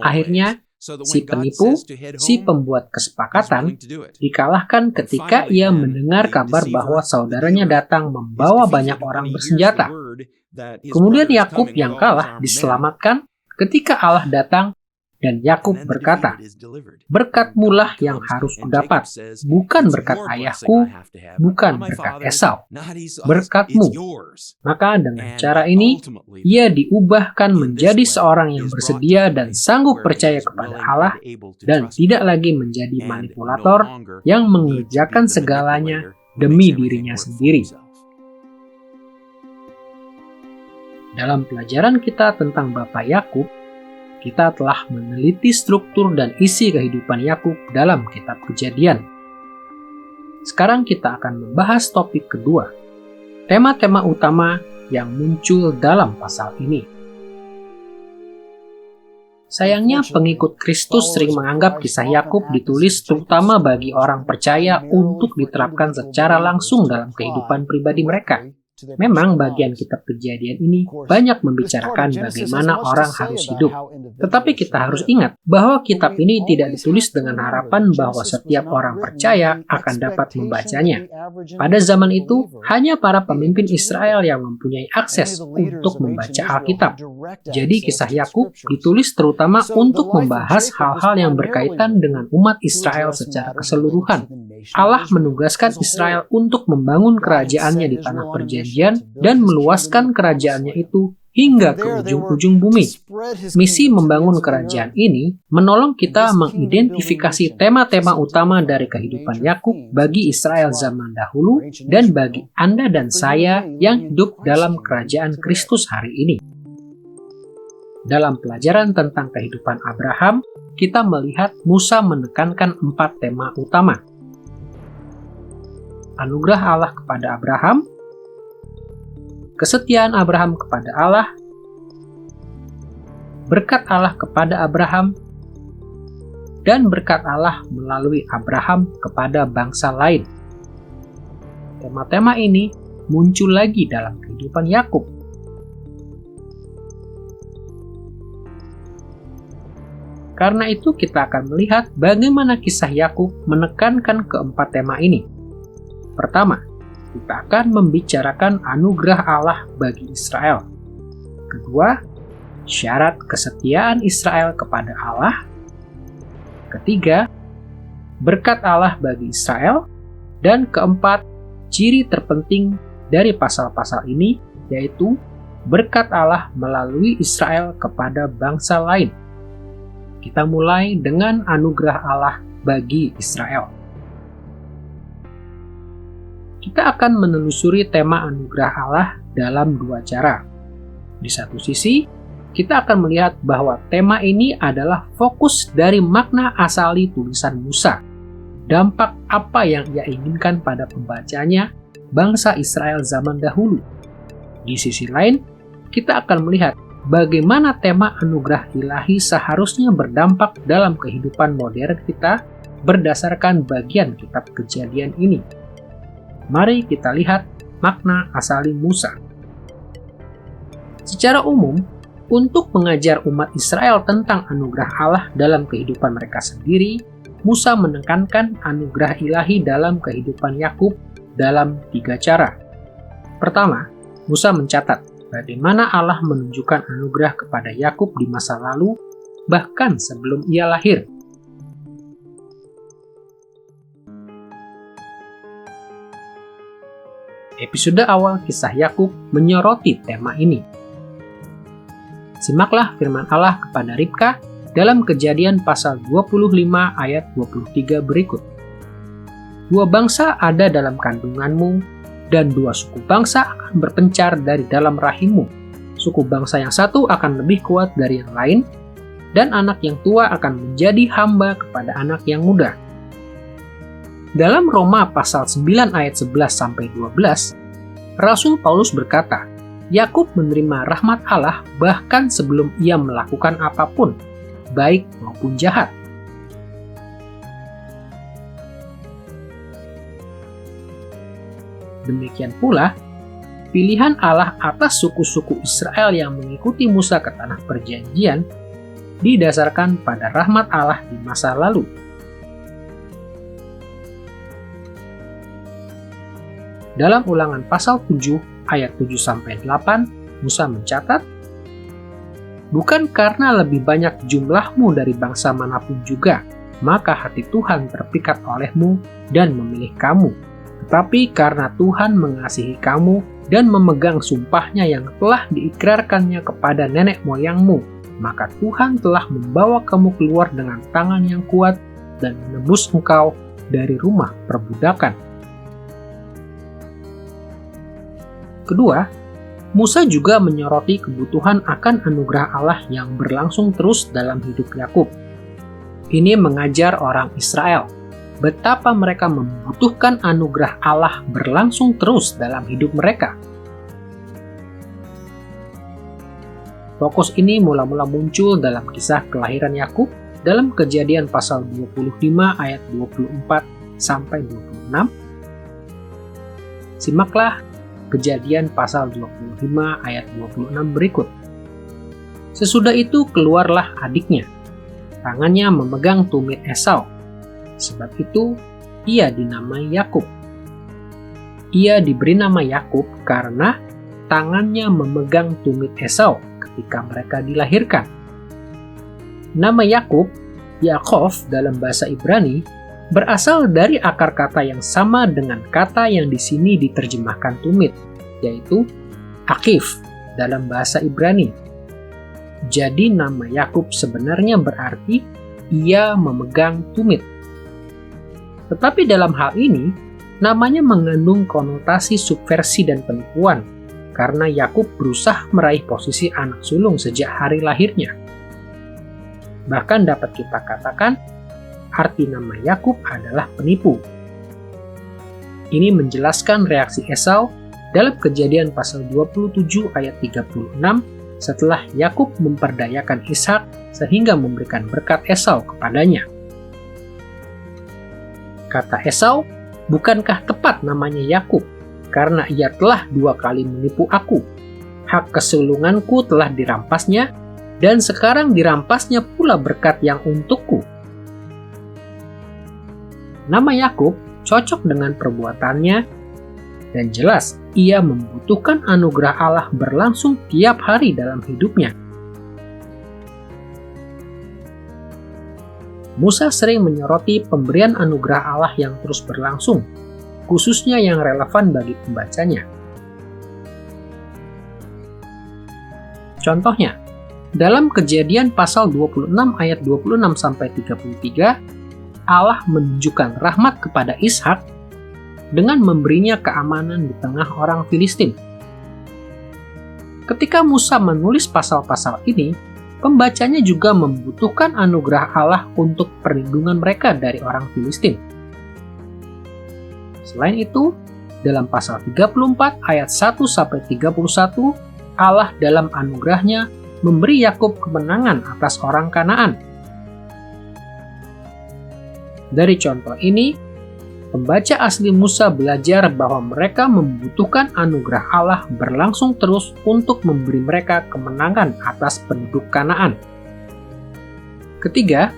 Akhirnya, si penipu, si pembuat kesepakatan, dikalahkan ketika ia mendengar kabar bahwa saudaranya datang membawa banyak orang bersenjata. Kemudian Yakub yang kalah diselamatkan ketika Allah datang, dan Yakub berkata, "Berkat-Mulah yang harus kudapat, bukan berkat ayahku, bukan berkat Esau, berkat-Mu." Maka dengan cara ini, ia diubahkan menjadi seorang yang bersedia dan sanggup percaya kepada Allah, dan tidak lagi menjadi manipulator yang mengerjakan segalanya demi dirinya sendiri. Dalam pelajaran kita tentang Bapak Yakub, kita telah meneliti struktur dan isi kehidupan Yakub dalam kitab Kejadian. Sekarang kita akan membahas topik kedua, tema-tema utama yang muncul dalam pasal ini. Sayangnya, pengikut Kristus sering menganggap kisah Yakub ditulis terutama bagi orang percaya untuk diterapkan secara langsung dalam kehidupan pribadi mereka. Memang bagian kitab Kejadian ini banyak membicarakan bagaimana orang harus hidup. Tetapi kita harus ingat bahwa kitab ini tidak ditulis dengan harapan bahwa setiap orang percaya akan dapat membacanya. Pada zaman itu, hanya para pemimpin Israel yang mempunyai akses untuk membaca Alkitab. Jadi kisah Yakub ditulis terutama untuk membahas hal-hal yang berkaitan dengan umat Israel secara keseluruhan. Allah menugaskan Israel untuk membangun kerajaannya di tanah perjanjian dan meluaskan kerajaannya itu hingga ke ujung-ujung bumi. Misi membangun kerajaan ini menolong kita mengidentifikasi tema-tema utama dari kehidupan Yakub bagi Israel zaman dahulu dan bagi Anda dan saya yang hidup dalam kerajaan Kristus hari ini. Dalam pelajaran tentang kehidupan Abraham, kita melihat Musa menekankan 4 tema utama. Anugerah Allah kepada Abraham, kesetiaan Abraham kepada Allah, berkat Allah kepada Abraham, dan berkat Allah melalui Abraham kepada bangsa lain. Tema-tema ini muncul lagi dalam kehidupan Yakub. Karena itu kita akan melihat bagaimana kisah Yakub menekankan keempat tema ini. Pertama, kita akan membicarakan anugerah Allah bagi Israel. Kedua, syarat kesetiaan Israel kepada Allah. Ketiga, berkat Allah bagi Israel. Dan keempat, ciri terpenting dari pasal-pasal ini, yaitu berkat Allah melalui Israel kepada bangsa lain. Kita mulai dengan anugerah Allah bagi Israel. Kita akan menelusuri tema anugerah Allah dalam 2 cara. Di satu sisi, kita akan melihat bahwa tema ini adalah fokus dari makna asali tulisan Musa. Dampak apa yang ia inginkan pada pembacanya, bangsa Israel zaman dahulu. Di sisi lain, kita akan melihat bagaimana tema anugerah ilahi seharusnya berdampak dalam kehidupan modern kita berdasarkan bagian kitab Kejadian ini. Mari kita lihat makna asali Musa. Secara umum, untuk mengajar umat Israel tentang anugerah Allah dalam kehidupan mereka sendiri, Musa menekankan anugerah ilahi dalam kehidupan Yakub dalam 3 cara. Pertama, Musa mencatat bagaimana Allah menunjukkan anugerah kepada Yakub di masa lalu, bahkan sebelum ia lahir. Episode awal kisah Yakub menyoroti tema ini. Simaklah firman Allah kepada Ribka dalam Kejadian pasal 25 ayat 23 berikut. 2 bangsa ada dalam kandunganmu, dan 2 suku bangsa akan berpencar dari dalam rahimmu. Suku bangsa yang satu akan lebih kuat dari yang lain, dan anak yang tua akan menjadi hamba kepada anak yang muda. Dalam Roma pasal 9 ayat 11-12, Rasul Paulus berkata, Yakub menerima rahmat Allah bahkan sebelum ia melakukan apapun, baik maupun jahat. Demikian pula, pilihan Allah atas suku-suku Israel yang mengikuti Musa ke tanah perjanjian didasarkan pada rahmat Allah di masa lalu. Dalam Ulangan pasal 7 ayat 7-8, Musa mencatat, bukan karena lebih banyak jumlahmu dari bangsa manapun juga, maka hati Tuhan terpikat olehmu dan memilih kamu. Tetapi karena Tuhan mengasihi kamu dan memegang sumpahnya yang telah diikrarkannya kepada nenek moyangmu, maka Tuhan telah membawa kamu keluar dengan tangan yang kuat dan menebus engkau dari rumah perbudakan. Kedua, Musa juga menyoroti kebutuhan akan anugerah Allah yang berlangsung terus dalam hidup Yakub. Ini mengajar orang Israel betapa mereka membutuhkan anugerah Allah berlangsung terus dalam hidup mereka. Fokus ini mula-mula muncul dalam kisah kelahiran Yakub dalam Kejadian pasal 25 ayat 24-26. Simaklah Kejadian pasal 25 ayat 26 berikut. Sesudah itu keluarlah adiknya, tangannya memegang tumit Esau. Sebab itu ia dinamai Yakub. Ia diberi nama Yakub karena tangannya memegang tumit Esau ketika mereka dilahirkan. Nama Yakub, Yaakov dalam bahasa Ibrani, berasal dari akar kata yang sama dengan kata yang di sini diterjemahkan tumit, yaitu akif dalam bahasa Ibrani. Jadi nama Yakub sebenarnya berarti ia memegang tumit. Tetapi dalam hal ini, namanya mengandung konotasi subversi dan penipuan, karena Yakub berusaha meraih posisi anak sulung sejak hari lahirnya. Bahkan dapat kita katakan, arti nama Yakub adalah penipu. Ini menjelaskan reaksi Esau dalam Kejadian pasal 27 ayat 36 setelah Yakub memperdayakan Ishak sehingga memberikan berkat Esau kepadanya. Kata Esau, bukankah tepat namanya Yakub, karena ia telah 2 kali menipu aku. Hak kesulunganku telah dirampasnya, dan sekarang dirampasnya pula berkat yang untukku. Nama Yakub cocok dengan perbuatannya, dan jelas ia membutuhkan anugerah Allah berlangsung tiap hari dalam hidupnya. Musa sering menyoroti pemberian anugerah Allah yang terus berlangsung, khususnya yang relevan bagi pembacanya. Contohnya, dalam Kejadian pasal 26 ayat 26-33, Allah menunjukkan rahmat kepada Ishak dengan memberinya keamanan di tengah orang Filistin. Ketika Musa menulis pasal-pasal ini, pembacanya juga membutuhkan anugerah Allah untuk perlindungan mereka dari orang Filistin. Selain itu, dalam pasal 34 ayat 1-31, Allah dalam anugerahnya memberi Yakub kemenangan atas orang Kanaan. Dari contoh ini, pembaca asli Musa belajar bahwa mereka membutuhkan anugerah Allah berlangsung terus untuk memberi mereka kemenangan atas penduduk Kanaan. Ketiga,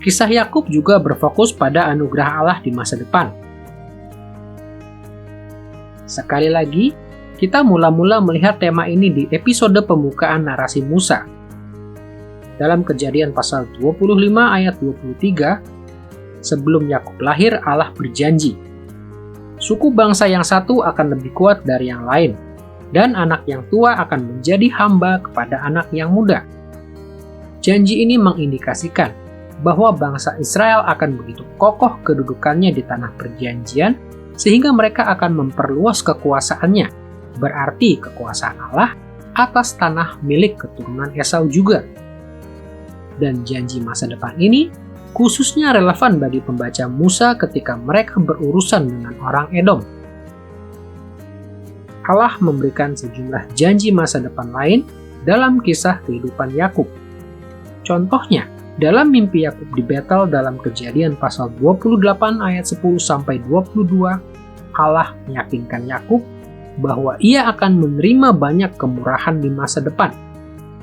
kisah Yakub juga berfokus pada anugerah Allah di masa depan. Sekali lagi, kita mula-mula melihat tema ini di episode pembukaan narasi Musa. Dalam Kejadian pasal 25 ayat 23, sebelum Yakub lahir, Allah berjanji, suku bangsa yang satu akan lebih kuat dari yang lain, dan anak yang tua akan menjadi hamba kepada anak yang muda. Janji ini mengindikasikan bahwa bangsa Israel akan begitu kokoh kedudukannya di tanah perjanjian, sehingga mereka akan memperluas kekuasaannya, berarti kekuasaan Allah atas tanah milik keturunan Esau juga. Dan janji masa depan ini khususnya relevan bagi pembaca Musa ketika mereka berurusan dengan orang Edom. Allah memberikan sejumlah janji masa depan lain dalam kisah kehidupan Yakub. Contohnya, dalam mimpi Yakub di Betel dalam Kejadian pasal 28 ayat 10-22, Allah meyakinkan Yakub bahwa ia akan menerima banyak kemurahan di masa depan.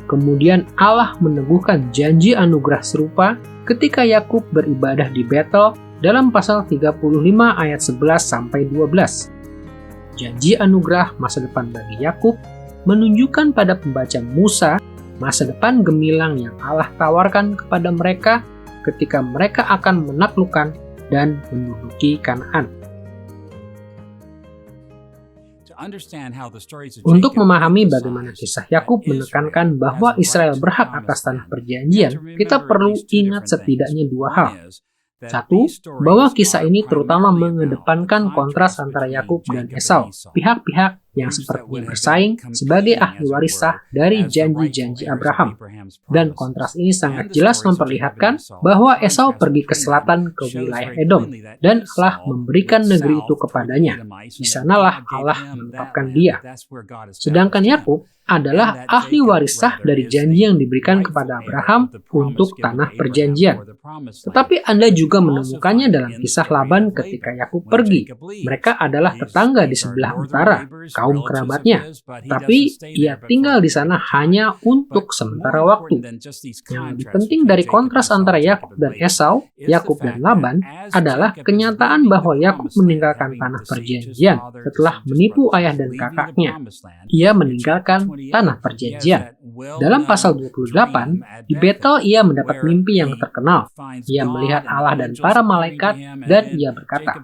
Kemudian Allah meneguhkan janji anugerah serupa ketika Yakub beribadah di Betel dalam pasal 35 ayat 11-12. Janji anugerah masa depan bagi Yakub menunjukkan pada pembaca Musa masa depan gemilang yang Allah tawarkan kepada mereka ketika mereka akan menaklukkan dan menduduki Kanaan. Untuk memahami bagaimana kisah Yakub menekankan bahwa Israel berhak atas tanah perjanjian, kita perlu ingat setidaknya dua hal. Satu, bahwa kisah ini terutama mengedepankan kontras antara Yakub dan Esau, pihak-pihak yang sepertinya bersaing sebagai ahli waris sah dari janji-janji Abraham. Dan kontras ini sangat jelas memperlihatkan bahwa Esau pergi ke selatan ke wilayah Edom, dan Allah memberikan negeri itu kepadanya. Di sanalah Allah menetapkan dia. Sedangkan Yakub adalah ahli waris sah dari janji yang diberikan kepada Abraham untuk tanah perjanjian. Tetapi Anda juga menemukannya dalam kisah Laban ketika Yakub pergi. Mereka adalah tetangga di sebelah utara, kaum kerabatnya, tapi ia tinggal di sana hanya untuk sementara waktu. Yang lebih penting dari kontras antara Yakub dan Esau, Yakub dan Laban, adalah kenyataan bahwa Yakub meninggalkan tanah perjanjian setelah menipu ayah dan kakaknya. Ia meninggalkan tanah perjanjian. Dalam pasal 28, di Betel ia mendapat mimpi yang terkenal. Ia melihat Allah dan para malaikat, dan ia berkata,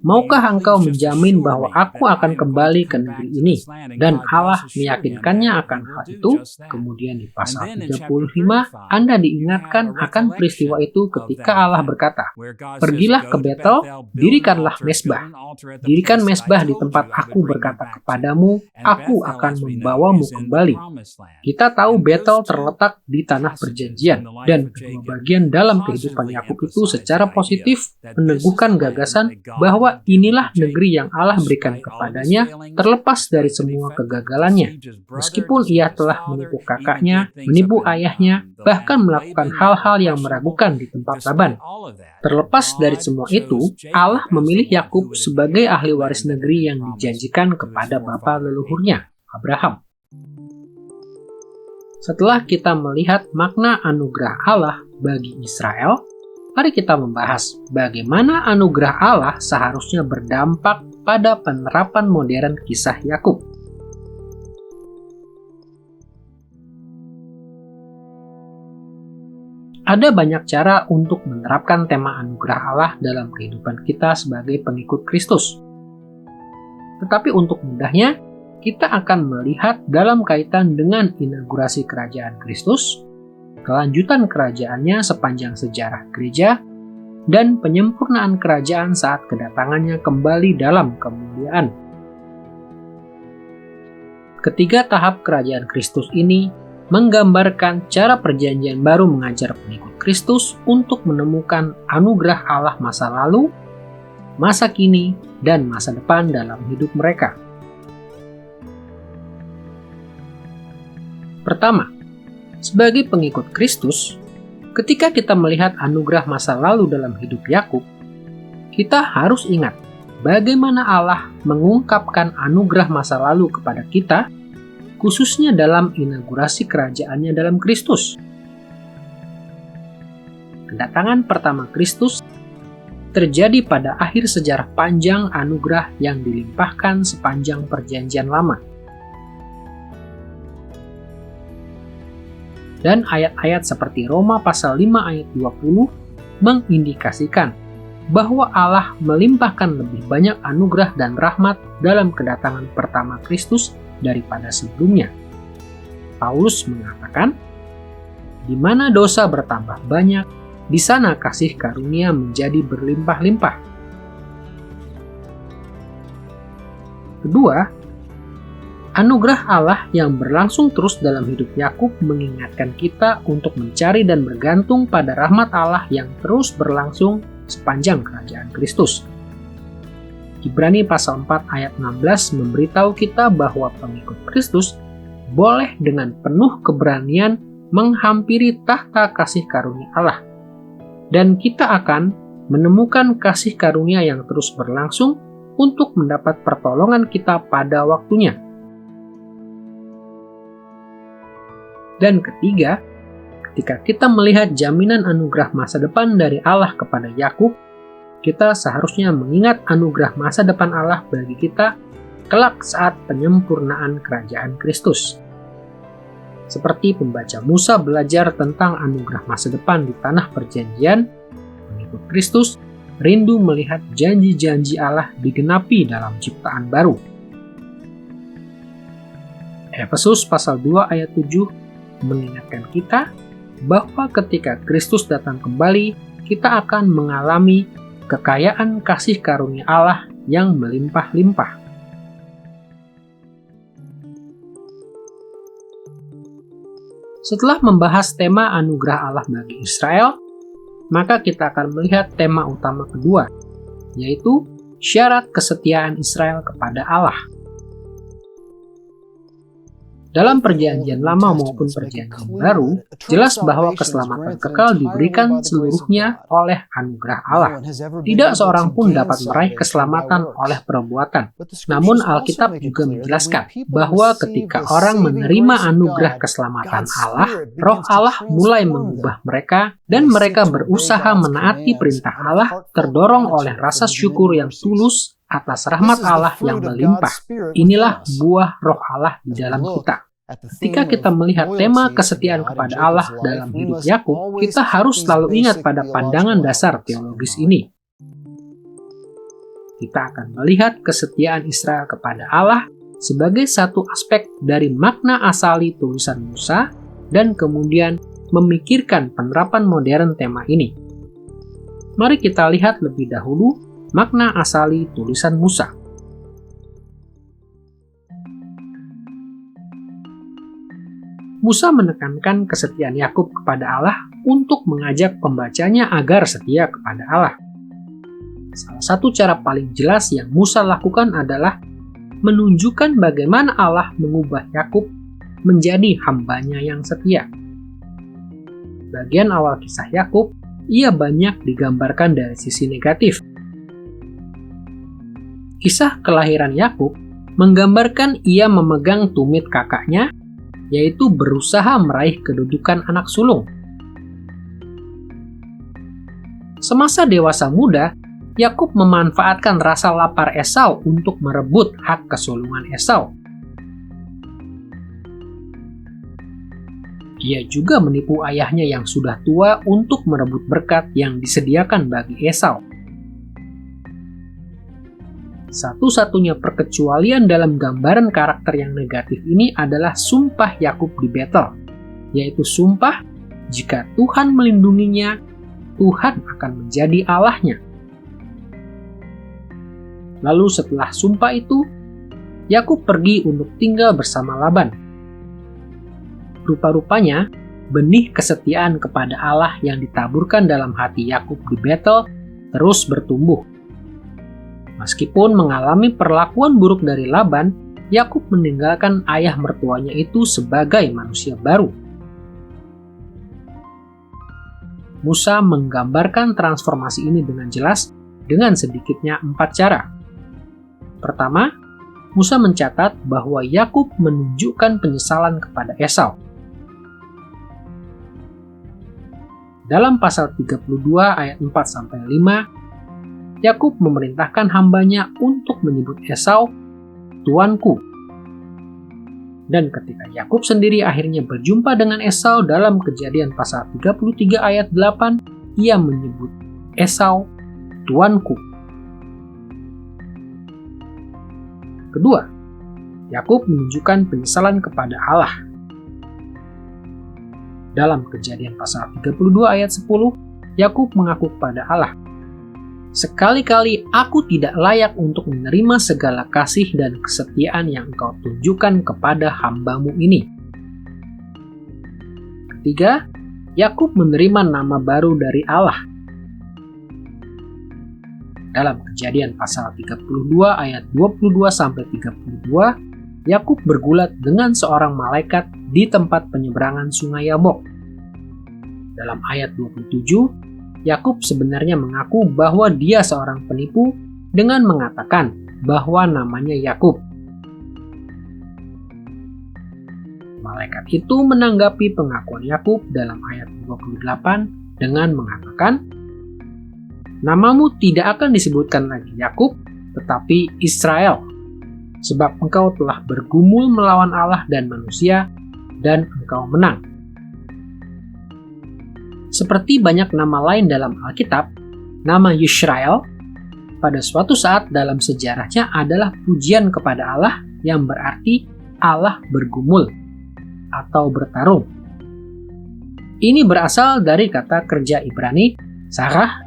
"Maukah engkau menjamin bahwa aku akan kembali ke negeri ini?" Dan Allah meyakinkannya akan hal itu. Kemudian di pasal 35, Anda diingatkan akan peristiwa itu ketika Allah berkata, "Pergilah ke Betel, dirikanlah mezbah. Dirikan mezbah di tempat aku berkata kepadamu, aku akan membawamu kembali." Kita tahu Betel terletak di tanah perjanjian, dan kedua bagian dalam kehidupan Yakub itu secara positif meneguhkan gagasan bahwa inilah negeri yang Allah berikan kepadanya terlepas dari semua kegagalannya. Meskipun ia telah menipu kakaknya, menipu ayahnya, bahkan melakukan hal-hal yang meragukan di tempat Laban. Terlepas dari semua itu, Allah memilih Yakub sebagai ahli waris negeri yang dijanjikan kepada bapa leluhurnya, Abraham. Setelah kita melihat makna anugerah Allah bagi Israel, mari kita membahas bagaimana anugerah Allah seharusnya berdampak pada penerapan modern kisah Yakub. Ada banyak cara untuk menerapkan tema anugerah Allah dalam kehidupan kita sebagai pengikut Kristus. Tetapi untuk mudahnya, kita akan melihat dalam kaitan dengan inaugurasi kerajaan Kristus, kelanjutan kerajaannya sepanjang sejarah gereja, dan penyempurnaan kerajaan saat kedatangannya kembali dalam kemuliaan. Ketiga tahap kerajaan Kristus ini menggambarkan cara perjanjian baru mengajar pengikut Kristus untuk menemukan anugerah Allah masa lalu, masa kini, dan masa depan dalam hidup mereka. Pertama, sebagai pengikut Kristus, ketika kita melihat anugerah masa lalu dalam hidup Yakub, Kita harus ingat bagaimana Allah mengungkapkan anugerah masa lalu kepada kita, khususnya dalam inaugurasi kerajaannya dalam Kristus. Kedatangan pertama Kristus terjadi pada akhir sejarah panjang anugerah yang dilimpahkan sepanjang Perjanjian Lama. Dan ayat-ayat seperti Roma pasal 5 ayat 20 mengindikasikan bahwa Allah melimpahkan lebih banyak anugerah dan rahmat dalam kedatangan pertama Kristus daripada sebelumnya. Paulus mengatakan, "Di mana dosa bertambah banyak, di sana kasih karunia menjadi berlimpah-limpah." Kedua, anugerah Allah yang berlangsung terus dalam hidup Yakub mengingatkan kita untuk mencari dan bergantung pada rahmat Allah yang terus berlangsung sepanjang kerajaan Kristus. Ibrani pasal 4 ayat 16 memberitahu kita bahwa pengikut Kristus boleh dengan penuh keberanian menghampiri tahta kasih karunia Allah. Dan kita akan menemukan kasih karunia yang terus berlangsung untuk mendapat pertolongan kita pada waktunya. Dan ketiga, ketika kita melihat jaminan anugerah masa depan dari Allah kepada Yakub, kita seharusnya mengingat anugerah masa depan Allah bagi kita kelak saat penyempurnaan kerajaan Kristus. Seperti pembaca Musa belajar tentang anugerah masa depan di tanah perjanjian, pengikut Kristus rindu melihat janji-janji Allah digenapi dalam ciptaan baru. Efesus pasal 2 ayat 7 mengingatkan kita bahwa ketika Kristus datang kembali, kita akan mengalami kekayaan kasih karunia Allah yang melimpah-limpah. Setelah membahas tema anugerah Allah bagi Israel, maka kita akan melihat tema utama kedua, yaitu syarat kesetiaan Israel kepada Allah. Dalam perjanjian lama maupun perjanjian baru, jelas bahwa keselamatan kekal diberikan seluruhnya oleh anugerah Allah. Tidak seorang pun dapat meraih keselamatan oleh perbuatan. Namun Alkitab juga menjelaskan bahwa ketika orang menerima anugerah keselamatan Allah, Roh Allah mulai mengubah mereka dan mereka berusaha menaati perintah Allah, terdorong oleh rasa syukur yang tulus atas rahmat Allah yang melimpah. Inilah buah Roh Allah di dalam kita. Ketika kita melihat tema kesetiaan kepada Allah dalam hidup Yakub, kita harus selalu ingat pada pandangan dasar teologis ini. Kita akan melihat kesetiaan Israel kepada Allah sebagai satu aspek dari makna asali tulisan Musa dan kemudian memikirkan penerapan modern tema ini. Mari kita lihat lebih dahulu makna asali tulisan Musa. Musa menekankan kesetiaan Yakub kepada Allah untuk mengajak pembacanya agar setia kepada Allah. Salah satu cara paling jelas yang Musa lakukan adalah menunjukkan bagaimana Allah mengubah Yakub menjadi hambanya yang setia. Bagian awal kisah Yakub, ia banyak digambarkan dari sisi negatif. Kisah kelahiran Yakub menggambarkan ia memegang tumit kakaknya, yaitu berusaha meraih kedudukan anak sulung. Semasa dewasa muda, Yakub memanfaatkan rasa lapar Esau untuk merebut hak kesulungan Esau. Ia juga menipu ayahnya yang sudah tua untuk merebut berkat yang disediakan bagi Esau. Satu-satunya perkecualian dalam gambaran karakter yang negatif ini adalah sumpah Yakub di Betel, yaitu sumpah jika Tuhan melindunginya, Tuhan akan menjadi Allahnya. Lalu setelah sumpah itu, Yakub pergi untuk tinggal bersama Laban. Rupa-rupanya, benih kesetiaan kepada Allah yang ditaburkan dalam hati Yakub di Betel terus bertumbuh. Meskipun mengalami perlakuan buruk dari Laban, Yakub meninggalkan ayah mertuanya itu sebagai manusia baru. Musa menggambarkan transformasi ini dengan jelas dengan sedikitnya 4 cara. Pertama, Musa mencatat bahwa Yakub menunjukkan penyesalan kepada Esau. Dalam pasal 32 ayat 4-5, Yakub memerintahkan hambanya untuk menyebut Esau tuanku. Dan ketika Yakub sendiri akhirnya berjumpa dengan Esau dalam Kejadian pasal 33 ayat 8, ia menyebut Esau tuanku. Kedua, Yakub menunjukkan penyesalan kepada Allah. Dalam Kejadian pasal 32 ayat 10, Yakub mengaku kepada Allah, "Sekali-kali aku tidak layak untuk menerima segala kasih dan kesetiaan yang Engkau tunjukkan kepada hamba-Mu ini." Ketiga, Yakub menerima nama baru dari Allah. Dalam Kejadian pasal 32 ayat 22-32, Yakub bergulat dengan seorang malaikat di tempat penyeberangan Sungai Yabok. Dalam ayat 27, Yakub sebenarnya mengaku bahwa dia seorang penipu dengan mengatakan bahwa namanya Yakub. Malaikat itu menanggapi pengakuan Yakub dalam ayat 28 dengan mengatakan, "Namamu tidak akan disebutkan lagi Yakub, tetapi Israel, sebab engkau telah bergumul melawan Allah dan manusia, dan engkau menang." Seperti banyak nama lain dalam Alkitab, nama Yisrael pada suatu saat dalam sejarahnya adalah pujian kepada Allah yang berarti Allah bergumul atau bertarung. Ini berasal dari kata kerja Ibrani Sarah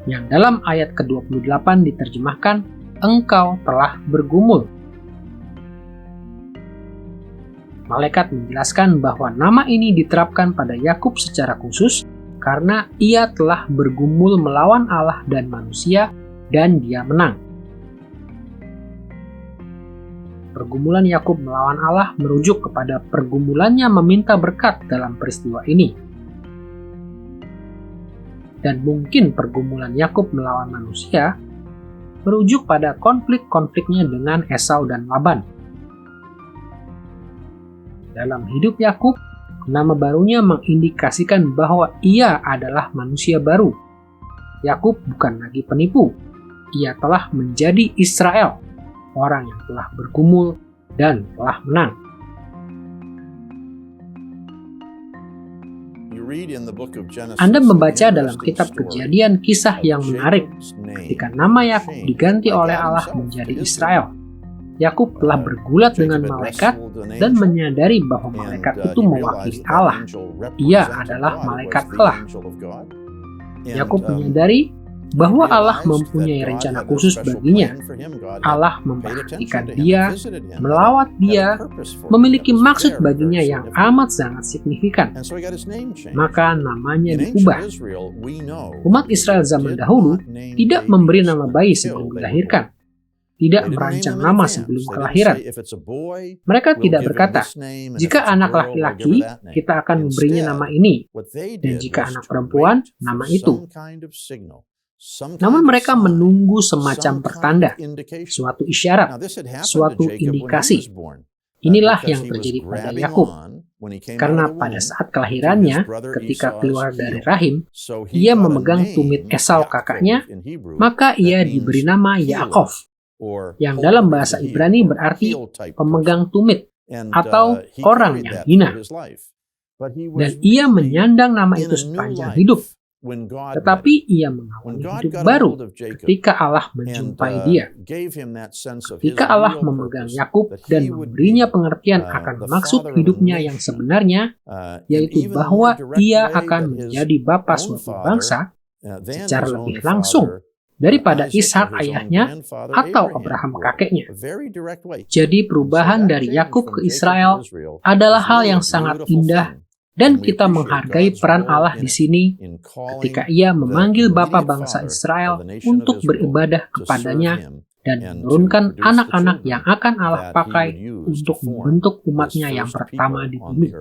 yang dalam ayat ke-28 diterjemahkan engkau telah bergumul. Malaikat menjelaskan bahwa nama ini diterapkan pada Yakub secara khusus karena ia telah bergumul melawan Allah dan manusia dan dia menang. Pergumulan Yakub melawan Allah merujuk kepada pergumulannya meminta berkat dalam peristiwa ini. Dan mungkin pergumulan Yakub melawan manusia merujuk pada konflik-konfliknya dengan Esau dan Laban. Dalam hidup Yakub, nama barunya mengindikasikan bahwa ia adalah manusia baru. Yakub bukan lagi penipu. Ia telah menjadi Israel, orang yang telah bergumul dan telah menang. Anda membaca dalam kitab Kejadian kisah yang menarik ketika nama Yakub diganti oleh Allah menjadi Israel. Yakub telah bergulat dengan malaikat dan menyadari bahwa malaikat itu mewakili Allah. Ia adalah malaikat Allah. Yakub menyadari bahwa Allah mempunyai rencana khusus baginya. Allah memperhatikan dia, melawat dia, memiliki maksud baginya yang amat sangat signifikan. Maka namanya diubah. Umat Israel zaman dahulu tidak memberi nama bayi sebelum dilahirkan. Tidak merancang nama sebelum kelahiran. Mereka tidak berkata, jika anak laki-laki, kita akan memberinya nama ini, dan jika anak perempuan, nama itu. Namun mereka menunggu semacam pertanda, suatu isyarat, suatu indikasi. Inilah yang terjadi pada Yakub. Karena pada saat kelahirannya, ketika keluar dari rahim, ia memegang tumit Esau kakaknya, maka ia diberi nama Yaakov, yang dalam bahasa Ibrani berarti pemegang tumit atau orang yang hina. Dan ia menyandang nama itu sepanjang hidup. Tetapi ia mengawali hidup baru ketika Allah menjumpai dia. Ketika Allah memegang Yakub dan memberinya pengertian akan maksud hidupnya yang sebenarnya, yaitu bahwa ia akan menjadi bapa suatu bangsa secara lebih langsung daripada Ishak ayahnya atau Abraham kakeknya. Jadi perubahan dari Yakub ke Israel adalah hal yang sangat indah dan kita menghargai peran Allah di sini ketika ia memanggil bapa bangsa Israel untuk beribadah kepadanya dan menurunkan anak-anak yang akan Allah pakai untuk membentuk umatnya yang pertama di bumi.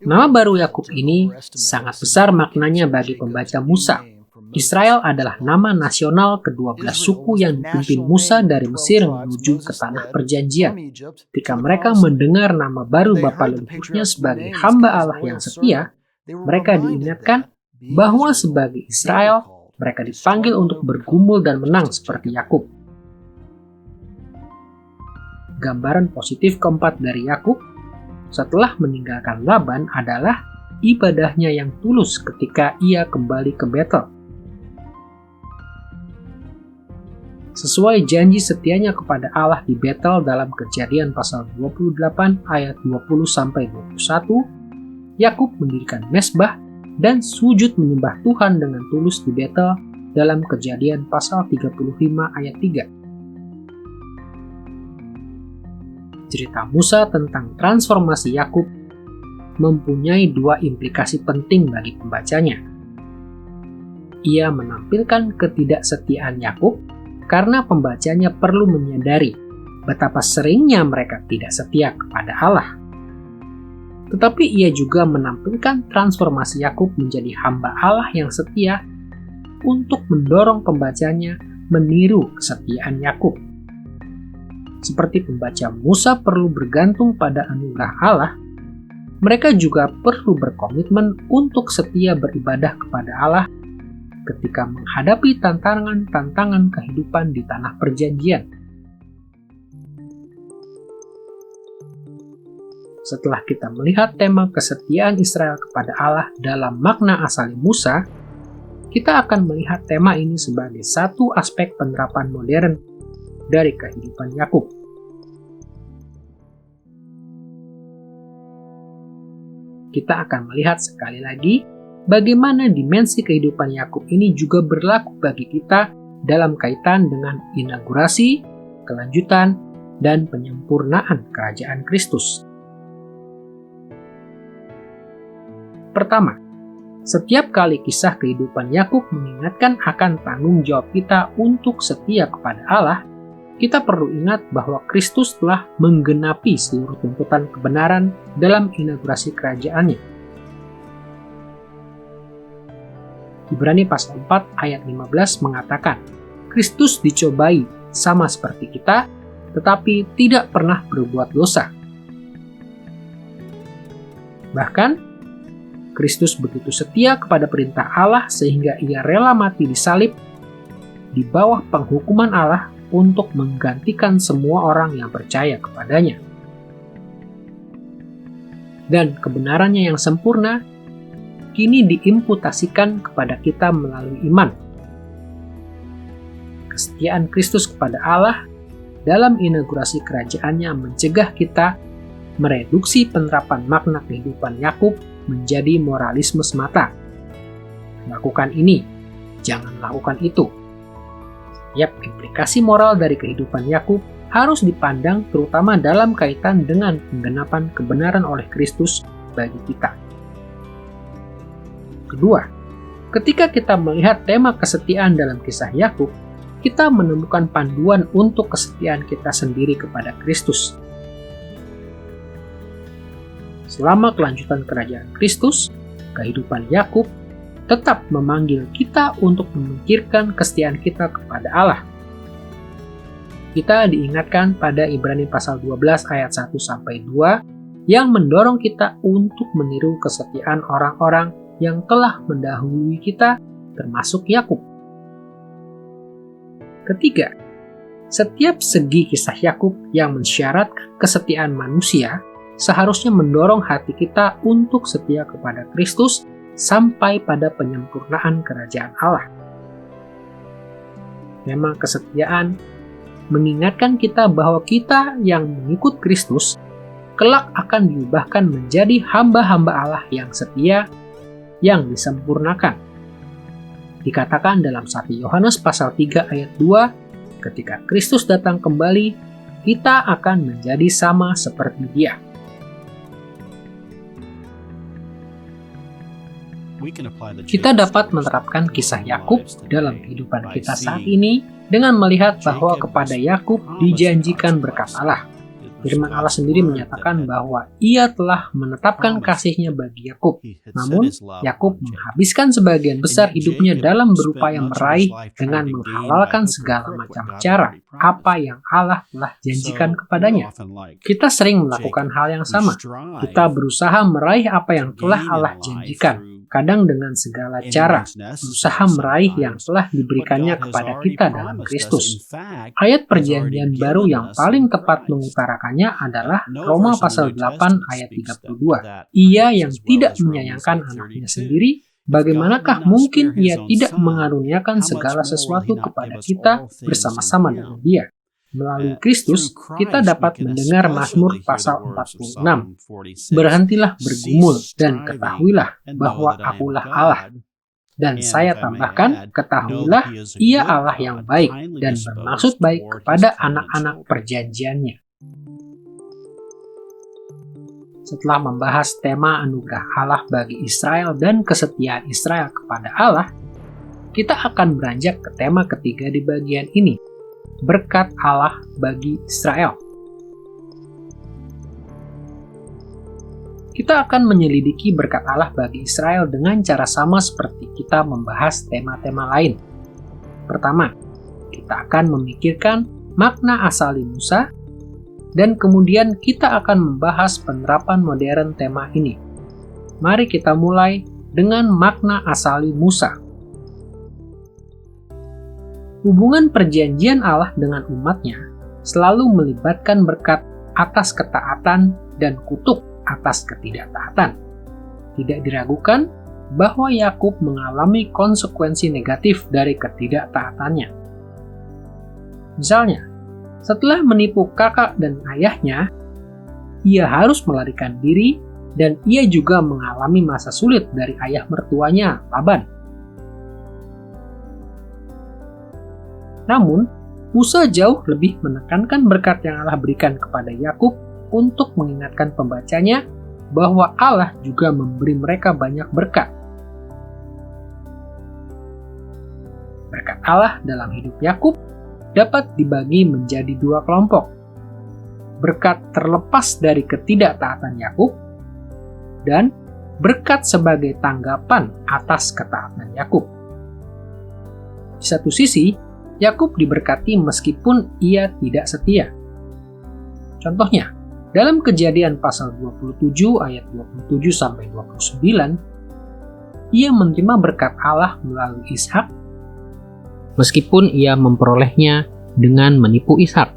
Nama baru Yakub ini sangat besar maknanya bagi pembaca Musa. Israel adalah nama nasional ke-12 suku yang dipimpin Musa dari Mesir menuju ke tanah perjanjian. Ketika mereka mendengar nama baru bapa leluhurnya sebagai hamba Allah yang setia, mereka diingatkan bahwa sebagai Israel, mereka dipanggil untuk bergumul dan menang seperti Yakub. Gambaran positif keempat dari Yakub setelah meninggalkan Laban adalah ibadahnya yang tulus ketika ia kembali ke Betel. Sesuai janji setianya kepada Allah di Betel dalam Kejadian pasal 28 ayat 20-21, Yakub mendirikan mezbah dan sujud menyembah Tuhan dengan tulus di Betel dalam Kejadian pasal 35 ayat 3. Cerita Musa tentang transformasi Yakub mempunyai dua implikasi penting bagi pembacanya. Ia menampilkan ketidaksetiaan Yakub karena pembacanya perlu menyadari betapa seringnya mereka tidak setia kepada Allah. Tetapi ia juga menampilkan transformasi Yakub menjadi hamba Allah yang setia untuk mendorong pembacanya meniru kesetiaan Yakub. Seperti pembaca Musa perlu bergantung pada anugerah Allah, mereka juga perlu berkomitmen untuk setia beribadah kepada Allah ketika menghadapi tantangan-tantangan kehidupan di tanah perjanjian. Setelah kita melihat tema kesetiaan Israel kepada Allah dalam makna asali Musa, kita akan melihat tema ini sebagai satu aspek penerapan modern dari kehidupan Yakub. Kita akan melihat sekali lagi bagaimana dimensi kehidupan Yakub ini juga berlaku bagi kita dalam kaitan dengan inaugurasi, kelanjutan, dan penyempurnaan kerajaan Kristus. Pertama, setiap kali kisah kehidupan Yakub mengingatkan akan tanggung jawab kita untuk setia kepada Allah, kita perlu ingat bahwa Kristus telah menggenapi seluruh tuntutan kebenaran dalam inaugurasi kerajaannya. Ibrani pasal 4 ayat 15 mengatakan, Kristus dicobai sama seperti kita, tetapi tidak pernah berbuat dosa. Bahkan, Kristus begitu setia kepada perintah Allah sehingga ia rela mati di salib di bawah penghukuman Allah untuk menggantikan semua orang yang percaya kepadanya. Dan kebenarannya yang sempurna kini diimputasikan kepada kita melalui iman. Kesetiaan Kristus kepada Allah dalam inaugurasi kerajaannya mencegah kita mereduksi penerapan makna kehidupan Yakub menjadi moralisme semata. Lakukan ini, jangan lakukan itu. Setiap implikasi moral dari kehidupan Yakub harus dipandang terutama dalam kaitan dengan penggenapan kebenaran oleh Kristus bagi kita. Kedua, ketika kita melihat tema kesetiaan dalam kisah Yakub, kita menemukan panduan untuk kesetiaan kita sendiri kepada Kristus. Selama kelanjutan kerajaan Kristus, kehidupan Yakub tetap memanggil kita untuk memikirkan kesetiaan kita kepada Allah. Kita diingatkan pada Ibrani pasal 12 ayat 1-2 yang mendorong kita untuk meniru kesetiaan orang-orang yang telah mendahului kita, termasuk Yakub. Ketiga, setiap segi kisah Yakub yang mensyaratkan kesetiaan manusia seharusnya mendorong hati kita untuk setia kepada Kristus sampai pada penyempurnaan kerajaan Allah. Tema kesetiaan mengingatkan kita bahwa kita yang mengikut Kristus kelak akan diubahkan menjadi hamba-hamba Allah yang setia, yang disempurnakan. Dikatakan dalam 1 Yohanes pasal 3 ayat 2, ketika Kristus datang kembali, kita akan menjadi sama seperti Dia. Kita dapat menerapkan kisah Yakub dalam kehidupan kita saat ini dengan melihat bahwa kepada Yakub dijanjikan berkat Allah. Firman Allah sendiri menyatakan bahwa Ia telah menetapkan kasih-Nya bagi Yakub. Namun, Yakub menghabiskan sebagian besar hidupnya dalam berupaya meraih dengan menghalalkan segala macam cara apa yang Allah telah janjikan kepadanya. Kita sering melakukan hal yang sama. Kita berusaha meraih apa yang telah Allah janjikan, kadang dengan segala cara, berusaha meraih yang telah diberikannya kepada kita dalam Kristus. Ayat Perjanjian Baru yang paling tepat mengutarakannya adalah Roma pasal 8 ayat 32. Ia yang tidak menyayangkan anaknya sendiri, bagaimanakah mungkin Ia tidak mengaruniakan segala sesuatu kepada kita bersama-sama dengan Dia? Melalui Kristus, kita dapat mendengar Mazmur pasal 46. Berhentilah bergumul dan ketahuilah bahwa Akulah Allah. Dan saya tambahkan, ketahuilah Ia Allah yang baik dan bermaksud baik kepada anak-anak perjanjiannya. Setelah membahas tema anugerah Allah bagi Israel dan kesetiaan Israel kepada Allah, kita akan beranjak ke tema ketiga di bagian ini, berkat Allah bagi Israel. Kita akan menyelidiki berkat Allah bagi Israel dengan cara sama seperti kita membahas tema-tema lain. Pertama, kita akan memikirkan makna asali Musa, dan kemudian kita akan membahas penerapan modern tema ini. Mari kita mulai dengan makna asali Musa. Hubungan perjanjian Allah dengan umatnya selalu melibatkan berkat atas ketaatan dan kutuk atas ketidaktaatan. Tidak diragukan bahwa Yakub mengalami konsekuensi negatif dari ketidaktaatannya. Misalnya, setelah menipu kakak dan ayahnya, ia harus melarikan diri dan ia juga mengalami masa sulit dari ayah mertuanya, Laban. Namun, Musa jauh lebih menekankan berkat yang Allah berikan kepada Yakub untuk mengingatkan pembacanya bahwa Allah juga memberi mereka banyak berkat. Berkat Allah dalam hidup Yakub dapat dibagi menjadi dua kelompok. Berkat terlepas dari ketidaktaatan Yakub dan berkat sebagai tanggapan atas ketaatan Yakub. Di satu sisi, Yakub diberkati meskipun ia tidak setia. Contohnya, dalam Kejadian pasal 27 ayat 27 sampai 29, ia menerima berkat Allah melalui Ishak meskipun ia memperolehnya dengan menipu Ishak.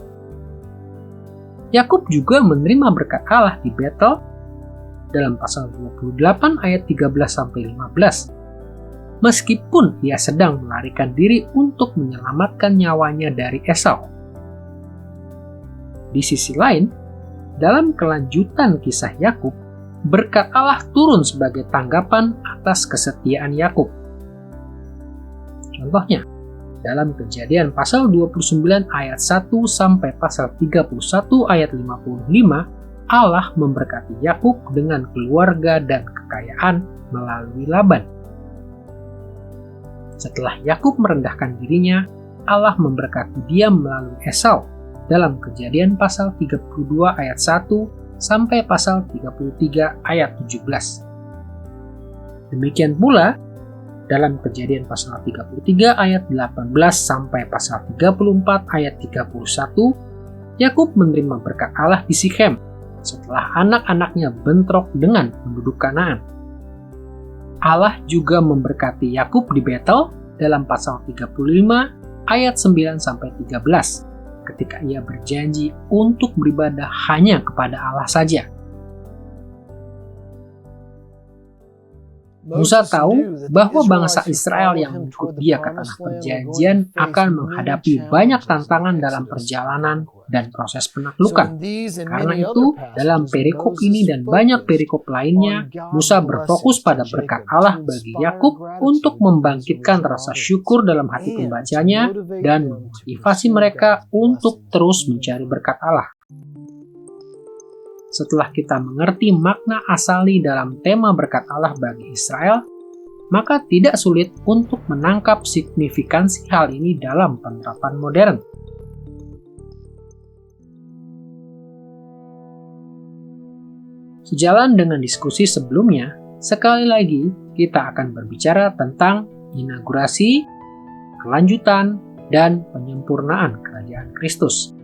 Yakub juga menerima berkat Allah di Betel dalam pasal 28 ayat 13 sampai 15. Meskipun ia sedang melarikan diri untuk menyelamatkan nyawanya dari Esau. Di sisi lain, dalam kelanjutan kisah Yakub, berkat Allah turun sebagai tanggapan atas kesetiaan Yakub. Contohnya, dalam Kejadian pasal 29 ayat 1 sampai pasal 31 ayat 55, Allah memberkati Yakub dengan keluarga dan kekayaan melalui Laban. Setelah Yakub merendahkan dirinya, Allah memberkati dia melalui Esau dalam Kejadian pasal 32 ayat 1 sampai pasal 33 ayat 17. Demikian pula dalam Kejadian pasal 33 ayat 18 sampai pasal 34 ayat 31, Yakub menerima berkat Allah di Sikhem setelah anak-anaknya bentrok dengan penduduk Kanaan. Allah juga memberkati Yakub di Betel dalam pasal 35 ayat 9 sampai 13 ketika ia berjanji untuk beribadah hanya kepada Allah saja. Musa tahu bahwa bangsa Israel yang mengikut dia ke tanah perjanjian akan menghadapi banyak tantangan dalam perjalanan dan proses penaklukan. Karena itu, dalam perikop ini dan banyak perikop lainnya, Musa berfokus pada berkat Allah bagi Yakub untuk membangkitkan rasa syukur dalam hati pembacanya dan memotivasi mereka untuk terus mencari berkat Allah. Setelah kita mengerti makna asali dalam tema berkat Allah bagi Israel, maka tidak sulit untuk menangkap signifikansi hal ini dalam penerapan modern. Sejalan dengan diskusi sebelumnya, sekali lagi kita akan berbicara tentang inaugurasi, kelanjutan, dan penyempurnaan kerajaan Kristus.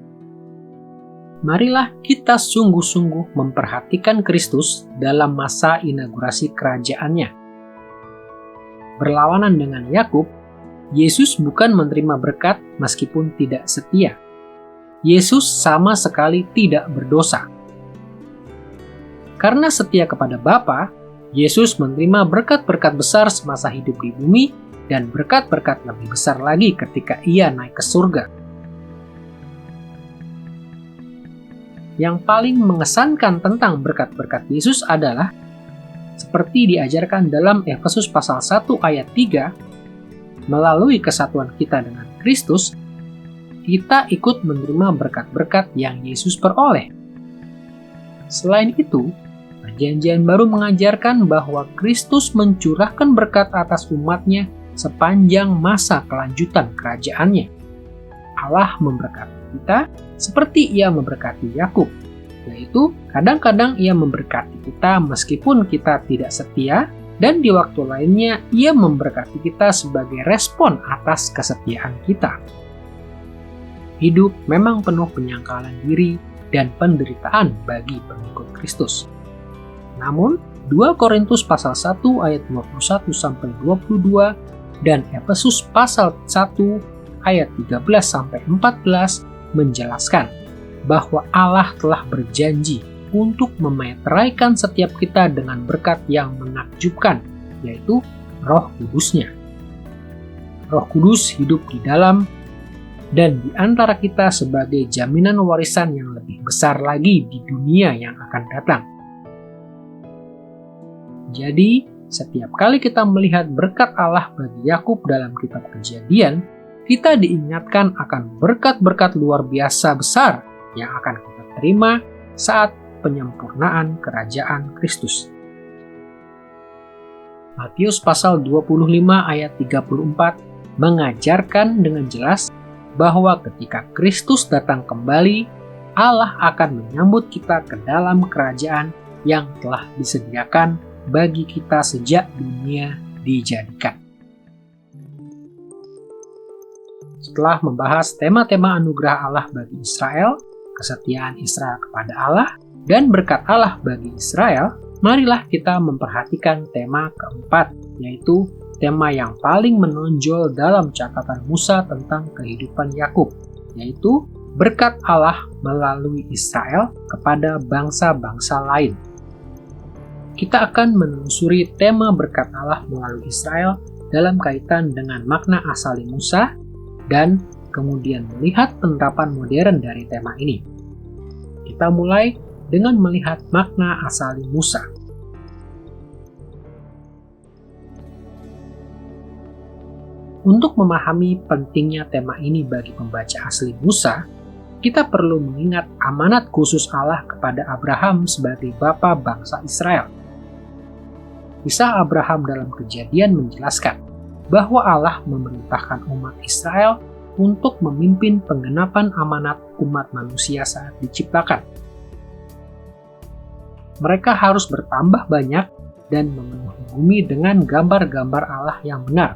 Marilah kita sungguh-sungguh memperhatikan Kristus dalam masa inaugurasi kerajaannya. Berlawanan dengan Yakub, Yesus bukan menerima berkat meskipun tidak setia. Yesus sama sekali tidak berdosa. Karena setia kepada Bapa, Yesus menerima berkat-berkat besar semasa hidup di bumi dan berkat-berkat lebih besar lagi ketika Ia naik ke surga. Yang paling mengesankan tentang berkat-berkat Yesus adalah seperti diajarkan dalam Efesus pasal 1 ayat 3, melalui kesatuan kita dengan Kristus, kita ikut menerima berkat-berkat yang Yesus peroleh. Selain itu, Perjanjian Baru mengajarkan bahwa Kristus mencurahkan berkat atas umatnya sepanjang masa kelanjutan kerajaannya. Allah memberkati kita seperti Ia memberkati Yakub, yaitu kadang-kadang Ia memberkati kita meskipun kita tidak setia, dan di waktu lainnya Ia memberkati kita sebagai respon atas kesetiaan kita. Hidup memang penuh penyangkalan diri dan penderitaan bagi pengikut Kristus. Namun, 2 Korintus pasal 1 ayat 21-22 dan Efesus pasal 1 ayat 13-14 menjelaskan bahwa Allah telah berjanji untuk memeteraikan setiap kita dengan berkat yang menakjubkan, yaitu Roh Kudus-Nya. Roh Kudus hidup di dalam dan di antara kita sebagai jaminan warisan yang lebih besar lagi di dunia yang akan datang. Jadi, setiap kali kita melihat berkat Allah bagi Yakub dalam kitab Kejadian, kita diingatkan akan berkat-berkat luar biasa besar yang akan kita terima saat penyempurnaan kerajaan Kristus. Matius pasal 25 ayat 34 mengajarkan dengan jelas bahwa ketika Kristus datang kembali, Allah akan menyambut kita ke dalam kerajaan yang telah disediakan bagi kita sejak dunia dijadikan. Setelah membahas tema-tema anugerah Allah bagi Israel, kesetiaan Israel kepada Allah, dan berkat Allah bagi Israel, marilah kita memperhatikan tema keempat, yaitu tema yang paling menonjol dalam catatan Musa tentang kehidupan Yakub, yaitu berkat Allah melalui Israel kepada bangsa-bangsa lain. Kita akan menelusuri tema berkat Allah melalui Israel dalam kaitan dengan makna asali Musa dan kemudian melihat penerapan modern dari tema ini. Kita mulai dengan melihat makna asali Musa. Untuk memahami pentingnya tema ini bagi pembaca asli Musa, kita perlu mengingat amanat khusus Allah kepada Abraham sebagai bapa bangsa Israel. Kisah Abraham dalam Kejadian menjelaskan bahwa Allah memerintahkan umat Israel untuk memimpin penggenapan amanat umat manusia saat diciptakan. Mereka harus bertambah banyak dan memenuhi bumi dengan gambar-gambar Allah yang benar.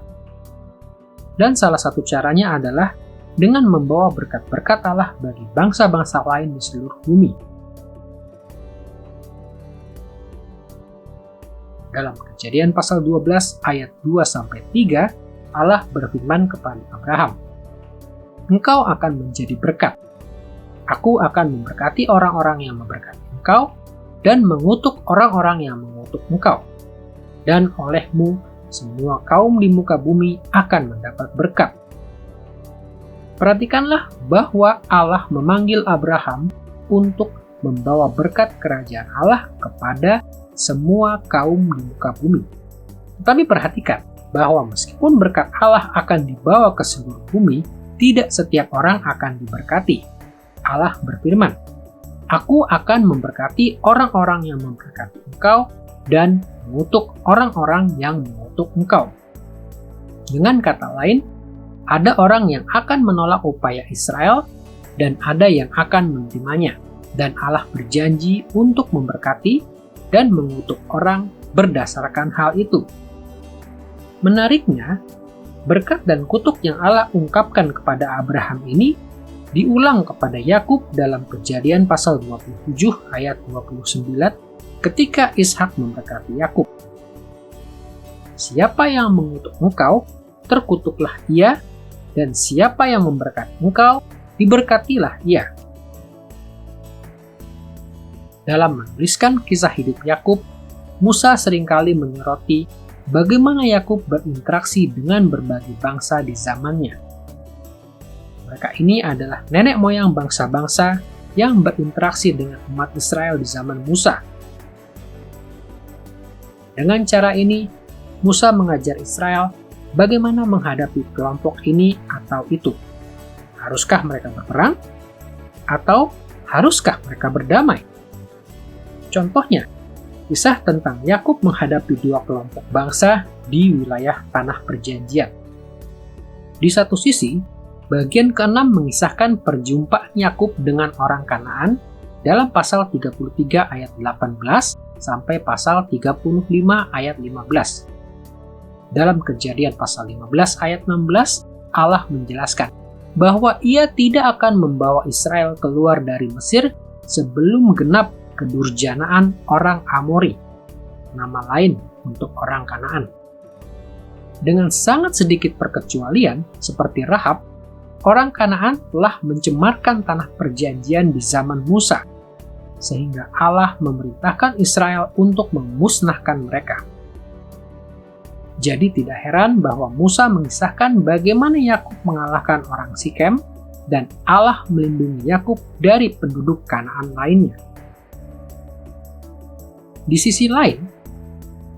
Dan salah satu caranya adalah dengan membawa berkat-berkat Allah bagi bangsa-bangsa lain di seluruh bumi. Dalam Kejadian pasal 12 ayat 2-3, Allah berfirman kepada Abraham, "Engkau akan menjadi berkat. Aku akan memberkati orang-orang yang memberkati engkau, dan mengutuk orang-orang yang mengutuk engkau. Dan olehmu, semua kaum di muka bumi akan mendapat berkat." Perhatikanlah bahwa Allah memanggil Abraham untuk membawa berkat kerajaan Allah kepada semua kaum di muka bumi. Tetapi perhatikan bahwa meskipun berkat Allah akan dibawa ke seluruh bumi, tidak setiap orang akan diberkati. Allah berfirman, "Aku akan memberkati orang-orang yang memberkati engkau dan mengutuk orang-orang yang mengutuk engkau." Dengan kata lain, ada orang yang akan menolak upaya Israel dan ada yang akan menerimanya. Dan Allah berjanji untuk memberkati dan mengutuk orang berdasarkan hal itu. Menariknya, berkat dan kutuk yang Allah ungkapkan kepada Abraham ini diulang kepada Yakub dalam Kejadian pasal 27 ayat 29 ketika Ishak memberkati Yakub. Siapa yang mengutuk engkau, terkutuklah ia, dan siapa yang memberkati engkau, diberkatilah ia. Dalam menuliskan kisah hidup Yakub, Musa seringkali menyoroti bagaimana Yakub berinteraksi dengan berbagai bangsa di zamannya. Mereka ini adalah nenek moyang bangsa-bangsa yang berinteraksi dengan umat Israel di zaman Musa. Dengan cara ini, Musa mengajar Israel bagaimana menghadapi kelompok ini atau itu. Haruskah mereka berperang? Atau haruskah mereka berdamai? Contohnya, kisah tentang Yakub menghadapi dua kelompok bangsa di wilayah Tanah Perjanjian. Di satu sisi, bagian ke-6 mengisahkan perjumpaan Yakub dengan orang Kanaan dalam pasal 33 ayat 18 sampai pasal 35 ayat 15. Dalam Kejadian pasal 15 ayat 16, Allah menjelaskan bahwa Ia tidak akan membawa Israel keluar dari Mesir sebelum genap kedurjanaan orang Amori, nama lain untuk orang Kanaan. Dengan sangat sedikit perkecualian, seperti Rahab, orang Kanaan telah mencemarkan tanah perjanjian di zaman Musa, sehingga Allah memerintahkan Israel untuk memusnahkan mereka. Jadi tidak heran bahwa Musa mengisahkan bagaimana Yakub mengalahkan orang Sikem dan Allah melindungi Yakub dari penduduk Kanaan lainnya. Di sisi lain,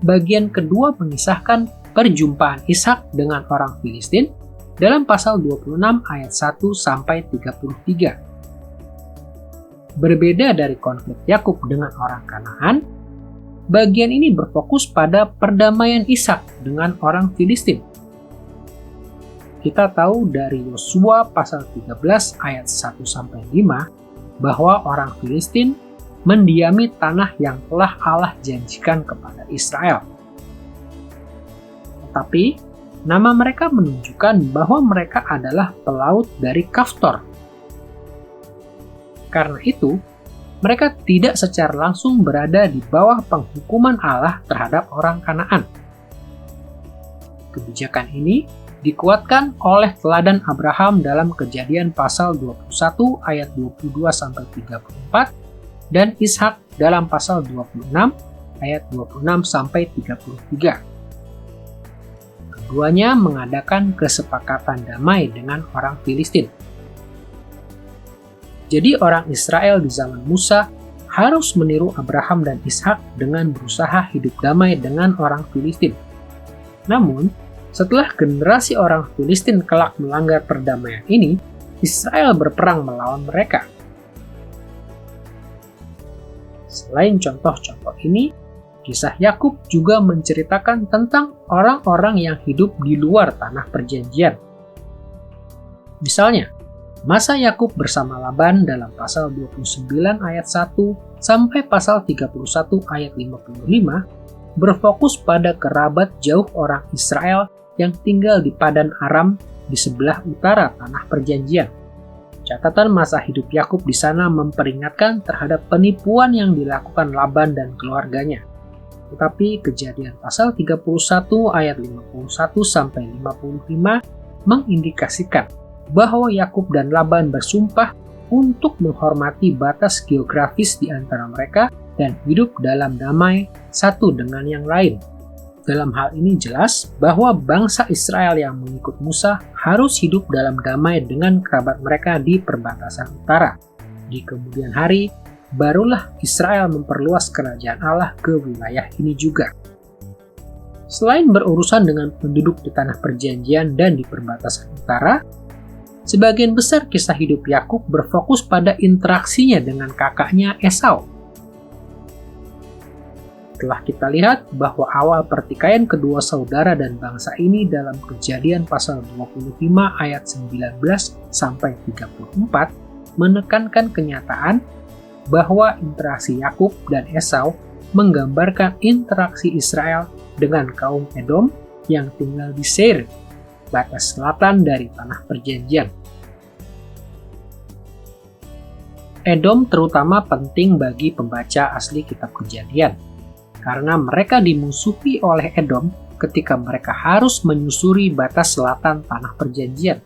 bagian kedua mengisahkan perjumpaan Ishak dengan orang Filistin dalam pasal 26 ayat 1 sampai 33. Berbeda dari konflik Yakub dengan orang Kanaan, bagian ini berfokus pada perdamaian Ishak dengan orang Filistin. Kita tahu dari Yosua pasal 13 ayat 1 sampai 5 bahwa orang Filistin mendiami tanah yang telah Allah janjikan kepada Israel. Tetapi, nama mereka menunjukkan bahwa mereka adalah pelaut dari Kaftor. Karena itu, mereka tidak secara langsung berada di bawah penghukuman Allah terhadap orang Kanaan. Kebijakan ini dikuatkan oleh teladan Abraham dalam Kejadian pasal 21 ayat 22-34 dan Ishak dalam pasal 26 ayat 26-33. Keduanya mengadakan kesepakatan damai dengan orang Filistin. Jadi orang Israel di zaman Musa harus meniru Abraham dan Ishak dengan berusaha hidup damai dengan orang Filistin. Namun, setelah generasi orang Filistin kelak melanggar perdamaian ini, Israel berperang melawan mereka. Selain contoh-contoh ini, kisah Yakub juga menceritakan tentang orang-orang yang hidup di luar tanah perjanjian. Misalnya, masa Yakub bersama Laban dalam pasal 29 ayat 1 sampai pasal 31 ayat 55 berfokus pada kerabat jauh orang Israel yang tinggal di Padan Aram di sebelah utara tanah perjanjian. Catatan masa hidup Yakub di sana memperingatkan terhadap penipuan yang dilakukan Laban dan keluarganya. Tetapi Kejadian pasal 31 ayat 51 sampai 55 mengindikasikan bahwa Yakub dan Laban bersumpah untuk menghormati batas geografis di antara mereka dan hidup dalam damai satu dengan yang lain. Dalam hal ini jelas bahwa bangsa Israel yang mengikut Musa harus hidup dalam damai dengan kerabat mereka di perbatasan utara. Di kemudian hari, barulah Israel memperluas kerajaan Allah ke wilayah ini juga. Selain berurusan dengan penduduk di tanah perjanjian dan di perbatasan utara, sebagian besar kisah hidup Yakub berfokus pada interaksinya dengan kakaknya Esau. Telah kita lihat bahwa awal pertikaian kedua saudara dan bangsa ini dalam Kejadian pasal 25 ayat 19 sampai 34 menekankan kenyataan bahwa interaksi Yakub dan Esau menggambarkan interaksi Israel dengan kaum Edom yang tinggal di Seir, batas selatan dari tanah perjanjian. Edom terutama penting bagi pembaca asli kitab Kejadian, karena mereka dimusuhi oleh Edom ketika mereka harus menyusuri batas selatan tanah perjanjian.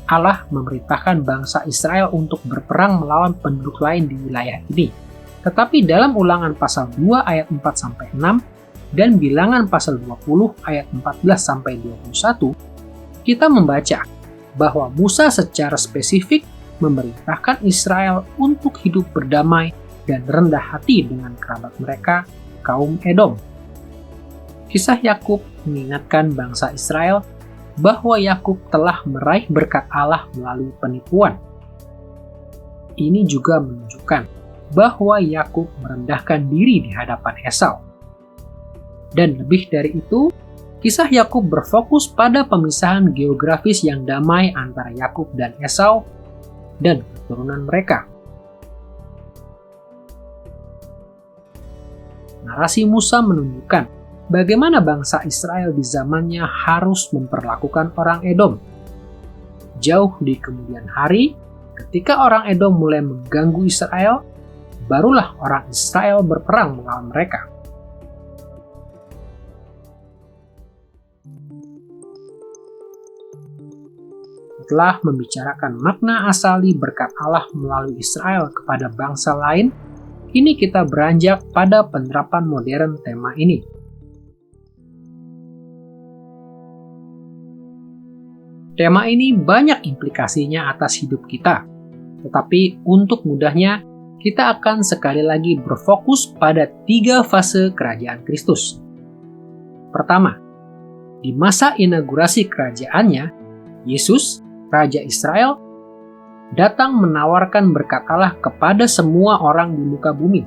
Allah memerintahkan bangsa Israel untuk berperang melawan penduduk lain di wilayah ini. Tetapi dalam Ulangan pasal 2 ayat 4-6 dan Bilangan pasal 20 ayat 14-21, kita membaca bahwa Musa secara spesifik memerintahkan Israel untuk hidup berdamai dan rendah hati dengan kerabat mereka, kaum Edom. Kisah Yakub mengingatkan bangsa Israel bahwa Yakub telah meraih berkat Allah melalui penipuan. Ini juga menunjukkan bahwa Yakub merendahkan diri di hadapan Esau. Dan lebih dari itu, kisah Yakub berfokus pada pemisahan geografis yang damai antara Yakub dan Esau dan keturunan mereka. Narasi Musa menunjukkan bagaimana bangsa Israel di zamannya harus memperlakukan orang Edom. Jauh di kemudian hari, ketika orang Edom mulai mengganggu Israel, barulah orang Israel berperang melawan mereka. Setelah membicarakan makna asali berkat Allah melalui Israel kepada bangsa lain, kini kita beranjak pada penerapan modern tema ini. Tema ini banyak implikasinya atas hidup kita, tetapi untuk mudahnya, kita akan sekali lagi berfokus pada 3 fase kerajaan Kristus. Pertama, di masa inaugurasi kerajaannya, Yesus, Raja Israel, datang menawarkan berkat Allah kepada semua orang di muka bumi.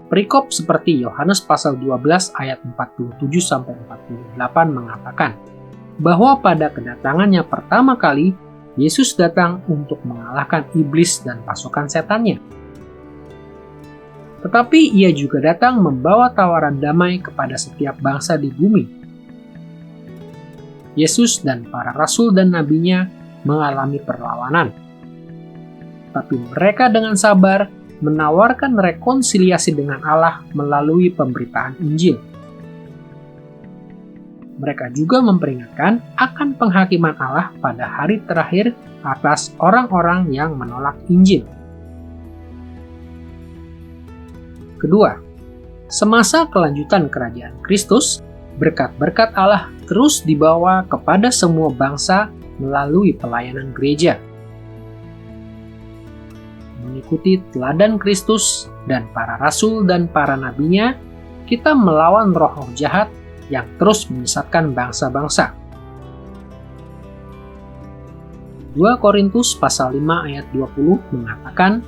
Perikop seperti Yohanes pasal 12 ayat 47-48 mengatakan bahwa pada kedatangannya pertama kali, Yesus datang untuk mengalahkan iblis dan pasukan setannya. Tetapi ia juga datang membawa tawaran damai kepada setiap bangsa di bumi. Yesus dan para rasul dan nabinya mengalami perlawanan. Tapi mereka dengan sabar menawarkan rekonsiliasi dengan Allah melalui pemberitaan Injil. Mereka juga memperingatkan akan penghakiman Allah pada hari terakhir atas orang-orang yang menolak Injil. Kedua, semasa kelanjutan kerajaan Kristus, berkat-berkat Allah terus dibawa kepada semua bangsa melalui pelayanan gereja. Mengikuti teladan Kristus dan para rasul dan para nabinya, kita melawan roh-roh jahat yang terus menyesatkan bangsa-bangsa. 2 Korintus pasal 5 ayat 20 mengatakan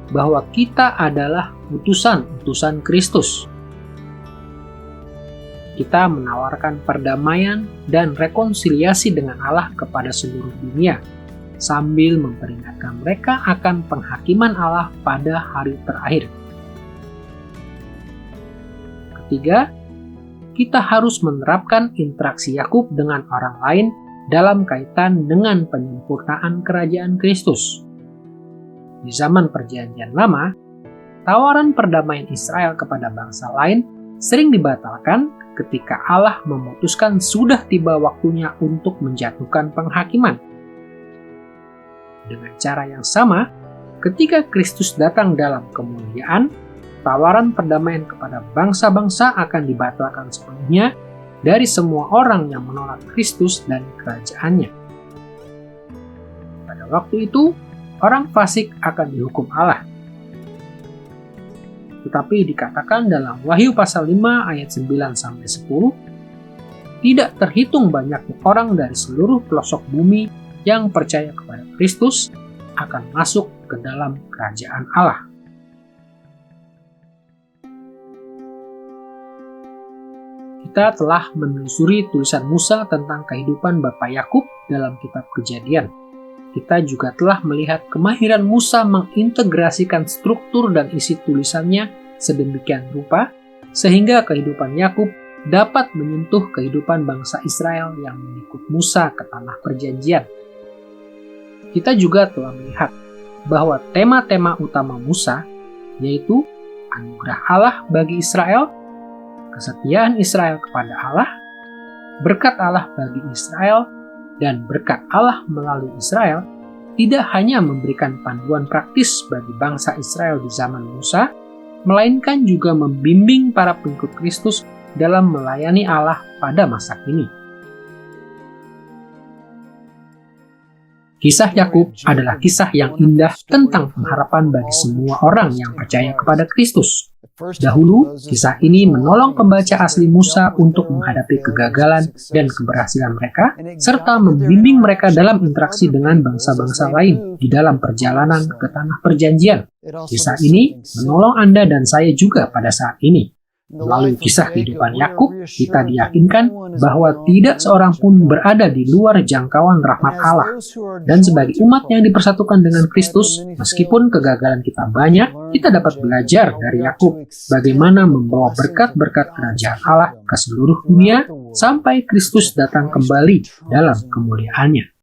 bahwa kita adalah utusan-utusan Kristus. Kita menawarkan perdamaian dan rekonsiliasi dengan Allah kepada seluruh dunia, sambil memperingatkan mereka akan penghakiman Allah pada hari terakhir. Ketiga, kita harus menerapkan interaksi Yakub dengan orang lain dalam kaitan dengan penyempurnaan kerajaan Kristus. Di zaman Perjanjian Lama, tawaran perdamaian Israel kepada bangsa lain sering dibatalkan ketika Allah memutuskan sudah tiba waktunya untuk menjatuhkan penghakiman. Dengan cara yang sama, ketika Kristus datang dalam kemuliaan, tawaran perdamaian kepada bangsa-bangsa akan dibatalkan sepenuhnya dari semua orang yang menolak Kristus dan kerajaannya. Pada waktu itu, orang fasik akan dihukum Allah. Tetapi dikatakan dalam Wahyu pasal 5 ayat 9-10, tidak terhitung banyaknya orang dari seluruh pelosok bumi yang percaya kepada Kristus akan masuk ke dalam kerajaan Allah. Kita telah menelusuri tulisan Musa tentang kehidupan Bapak Yakub dalam kitab Kejadian. Kita juga telah melihat kemahiran Musa mengintegrasikan struktur dan isi tulisannya sedemikian rupa sehingga kehidupan Yakub dapat menyentuh kehidupan bangsa Israel yang mengikut Musa ke tanah perjanjian. Kita juga telah melihat bahwa tema-tema utama Musa, yaitu anugerah Allah bagi Israel, kesetiaan Israel kepada Allah, berkat Allah bagi Israel, dan berkat Allah melalui Israel, tidak hanya memberikan panduan praktis bagi bangsa Israel di zaman Musa, melainkan juga membimbing para pengikut Kristus dalam melayani Allah pada masa kini. Kisah Yakub adalah kisah yang indah tentang pengharapan bagi semua orang yang percaya kepada Kristus. Dahulu, kisah ini menolong pembaca asli Musa untuk menghadapi kegagalan dan keberhasilan mereka, serta membimbing mereka dalam interaksi dengan bangsa-bangsa lain di dalam perjalanan ke tanah perjanjian. Kisah ini menolong Anda dan saya juga pada saat ini. Melalui kisah kehidupan Yakub, kita diyakinkan bahwa tidak seorang pun berada di luar jangkauan rahmat Allah. Dan sebagai umat yang dipersatukan dengan Kristus, meskipun kegagalan kita banyak, kita dapat belajar dari Yakub bagaimana membawa berkat-berkat kerajaan Allah ke seluruh dunia sampai Kristus datang kembali dalam kemuliaannya.